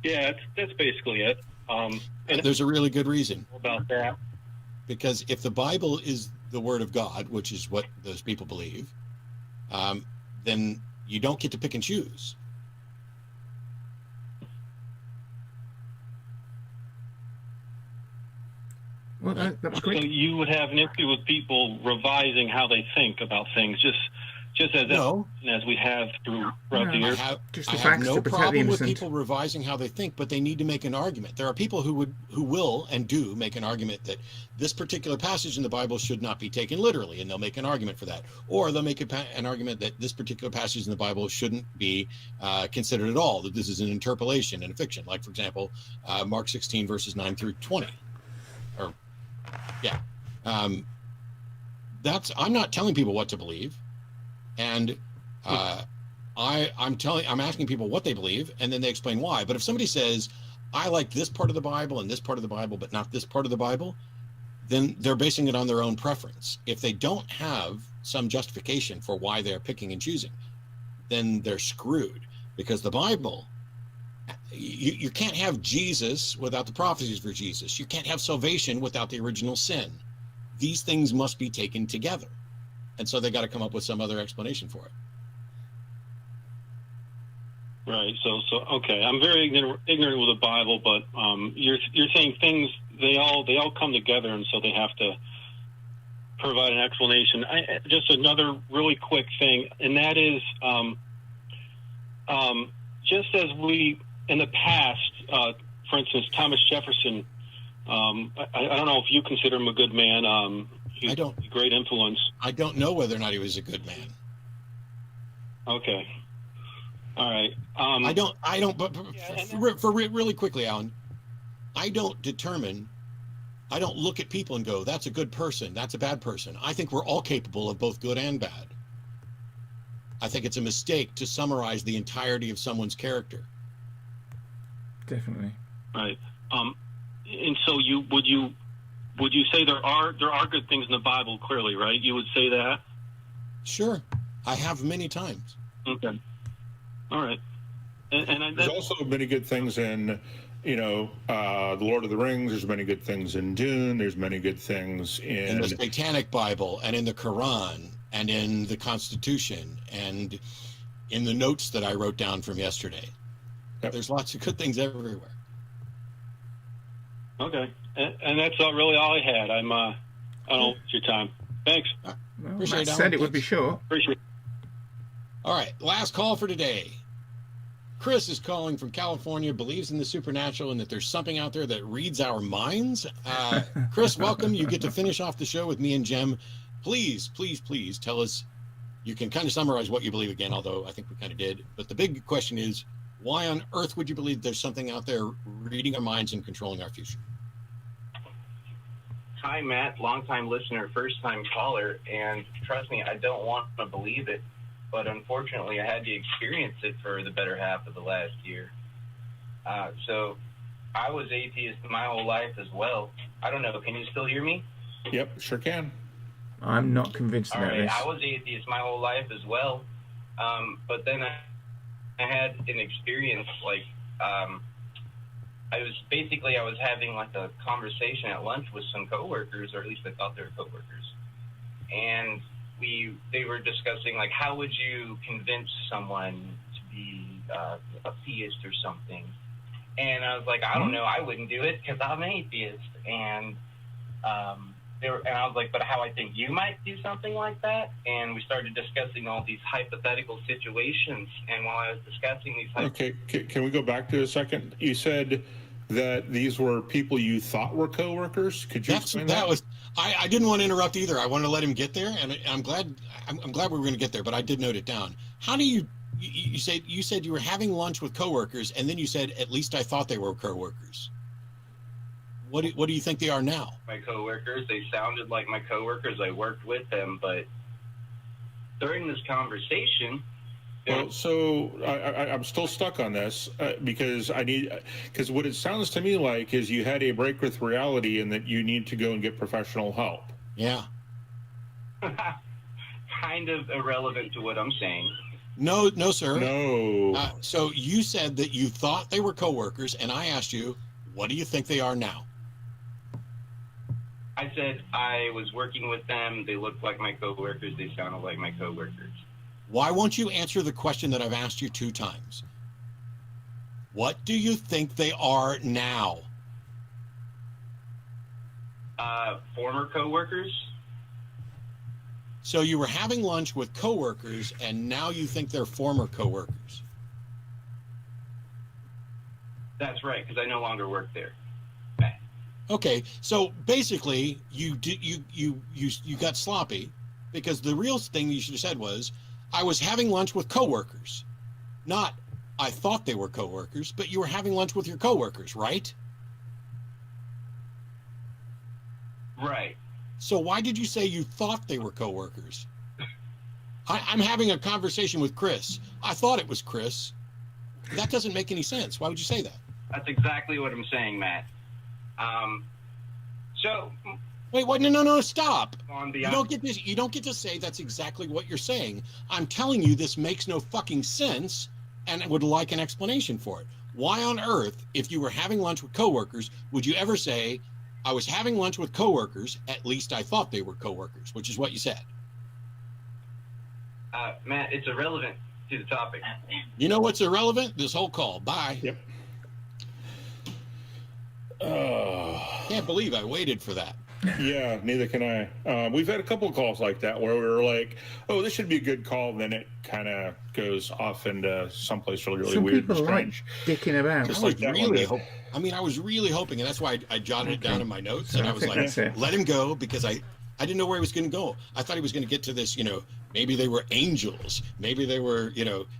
Yeah, that's basically it. And there's a really good reason about that. Because if the Bible is the word of God, which is what those people believe, then you don't get to pick and choose. Well, that was great. So you would have an issue with people revising how they think about things, just as we have throughout the years. I have no problem with people revising how they think, but they need to make an argument. There are people who will and do make an argument that this particular passage in the Bible should not be taken literally, and they'll make an argument for that. Or they'll make an argument that this particular passage in the Bible shouldn't be considered at all, that this is an interpolation and a fiction. Like, for example, Mark 16, verses 9 through 20. I'm not telling people what to believe, and I'm asking people what they believe, and then they explain why. But if somebody says, I like this part of the Bible and this part of the Bible, but not this part of the Bible, then they're basing it on their own preference. If they don't have some justification for why they're picking and choosing, then they're screwed, because the Bible, you can't have Jesus without the prophecies for Jesus. You can't have salvation without the original sin. These things must be taken together. And so they got to come up with some other explanation for it. Right. So okay. I'm very ignorant with the Bible, but you're saying things, they all come together, and so they have to provide an explanation. Just another really quick thing, and that is just as we in the past, for instance, Thomas Jefferson. I don't know if you consider him a good man. He's a great influence. I don't know whether or not he was a good man. Okay. All right. Really quickly, Alan, I don't look at people and go, that's a good person, that's a bad person. I think we're all capable of both good and bad. I think it's a mistake to summarize the entirety of someone's character. Definitely. Right. And so would you say there are good things in the Bible? Clearly, right? You would say that. Sure, I have many times. Okay. All right. And there's also many good things in, The Lord of the Rings. There's many good things in Dune. There's many good things in the Satanic Bible, and in the Quran, and in the Constitution, and in the notes that I wrote down from yesterday. Yep. There's lots of good things everywhere. Okay, and that's really all I had. I don't know your time. Thanks. Well, Matt said it would be short. Appreciate it. All right, last call for today. Chris is calling from California, believes in the supernatural and that there's something out there that reads our minds. Chris, welcome. You get to finish off the show with me and Jem. Please, please, please tell us. You can kind of summarize what you believe again, although I think we kind of did. But the big question is, why on earth would you believe there's something out there reading our minds and controlling our future? Hi, Matt, longtime listener, first-time caller, and trust me, I don't want to believe it, but unfortunately I had to experience it for the better half of the last year. So I was atheist my whole life as well. I don't know, can you still hear me? Yep, sure can. I'm not convinced about this. I was atheist my whole life as well, but then I had an experience like I was having like a conversation at lunch with some coworkers, or at least I thought they were coworkers, and they were discussing like how would you convince someone to be a theist or something, and I was like, I don't know, I wouldn't do it because I'm an atheist, and I was like, but how I think you might do something like that, and we started discussing all these hypothetical situations, and while I was discussing these okay, can we go back to a second? You said that these were people you thought were coworkers. Could you explain that? I didn't want to interrupt either. I wanted to let him get there, and I'm glad we were going to get there, but I did note it down. How do you said you were having lunch with coworkers, and then you said, at least I thought they were coworkers. What do you think they are now? My coworkers, they sounded like my coworkers. I worked with them, but during this conversation, well, so I'm still stuck on this because what it sounds to me like is you had a break with reality and that you need to go and get professional help. Yeah. Kind of irrelevant to what I'm saying. No, sir. No. So you said that you thought they were coworkers, and I asked you, what do you think they are now? I said I was working with them. They looked like my coworkers. They sounded like my coworkers. Why won't you answer the question that I've asked you 2 times? What do you think they are now? Former coworkers. So you were having lunch with coworkers, and now you think they're former coworkers. That's right, because I no longer work there. Okay, so basically you got sloppy, because the real thing you should have said was, I was having lunch with coworkers. Not, I thought they were coworkers, but you were having lunch with your coworkers, right? Right. So why did you say you thought they were coworkers? I'm having a conversation with Chris. I thought it was Chris. That doesn't make any sense. Why would you say that? That's exactly what I'm saying, Matt. Wait, no, stop. You don't get to say that's exactly what you're saying. I'm telling you this makes no fucking sense, and I would like an explanation for it. Why on earth, if you were having lunch with coworkers, would you ever say, I was having lunch with coworkers, at least I thought they were coworkers, which is what you said. Matt, it's irrelevant to the topic. You know what's irrelevant? This whole call. Bye. Yep. Can't believe I waited for that. Yeah, neither can I. We've had a couple of calls like that where we were like, oh, this should be a good call. And then it kind of goes off into someplace really Some weird and people strange. Like dicking about. Just like that one. I was really hoping, and that's why I jotted it down in my notes. And I was like, it. let him go, because I didn't know where he was going to go. I thought he was going to get to this, maybe they were angels. Maybe they were,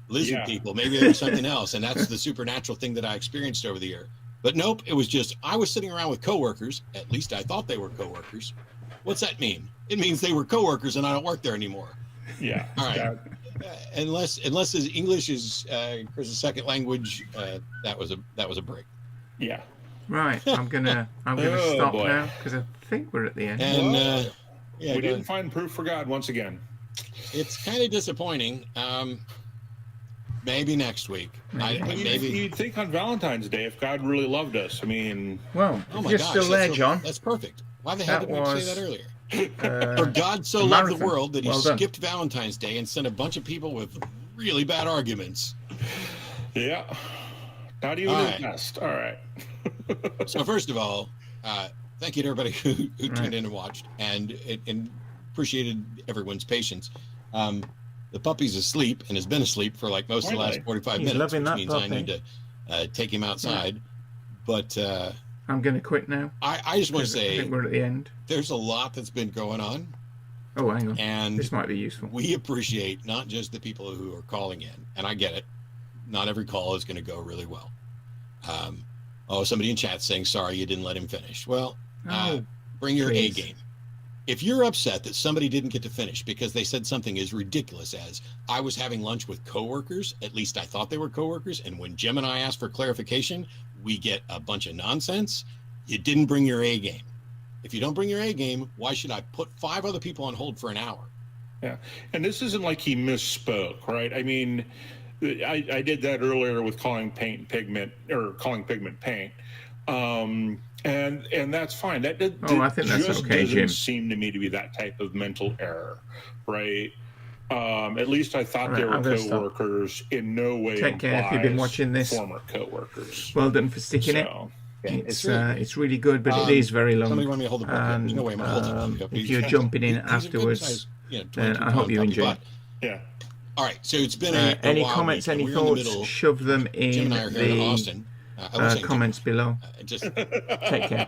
lizard people. Maybe they were something else. And that's the supernatural thing that I experienced over the year. But nope, it was just, I was sitting around with coworkers. At least I thought they were coworkers. What's that mean? It means they were coworkers and I don't work there anymore. Yeah. All right. Unless his English is Chris's second language, that was a break. Yeah. Right. I'm gonna stop now because I think we're at the end. And we didn't find proof for God once again. It's kind of disappointing. Maybe next week. Maybe you'd think on Valentine's Day, if God really loved us. I mean, well, you're still there, John. That's perfect. Why the hell didn't we say that earlier? For God so loved the world that he skipped Valentine's Day and sent a bunch of people with really bad arguments. Yeah. Not even his best. All right. So first of all, thank you to everybody who tuned in and watched, and appreciated everyone's patience. The puppy's asleep and has been asleep for like most of the last 45 minutes, which means I need to take him outside. Yeah. But I'm going to quit now. I just want to say, I think we're at the end. There's a lot that's been going on. Oh, hang on. And this might be useful. We appreciate not just the people who are calling in, and I get it. Not every call is going to go really well. Somebody in chat saying, sorry, you didn't let him finish. Well, bring your A game. If you're upset that somebody didn't get to finish because they said something as ridiculous as, I was having lunch with coworkers, at least I thought they were coworkers, and when Jim and I asked for clarification, we get a bunch of nonsense, you didn't bring your A game. If you don't bring your A game, why should I put 5 other people on hold for an hour? Yeah, and this isn't like he misspoke, right? I mean, I did that earlier with calling paint pigment, or calling pigment paint. And that's fine. I think that's just okay, doesn't Jim. seem to me to be that type of mental error, right? At least I thought they were co-workers. In no way Take care if you've been watching this. Former co-workers. Well done for sticking it. It's really good, but it is very long. Somebody want me to hold the book up? There's no way I'm going to hold the book up. If you're jumping in afterwards, then I hope you enjoy it. Yeah. All right. So it's been any wild comments, week, any thoughts? Shove them in Jim and I are here in Austin. the comments below. Just take care.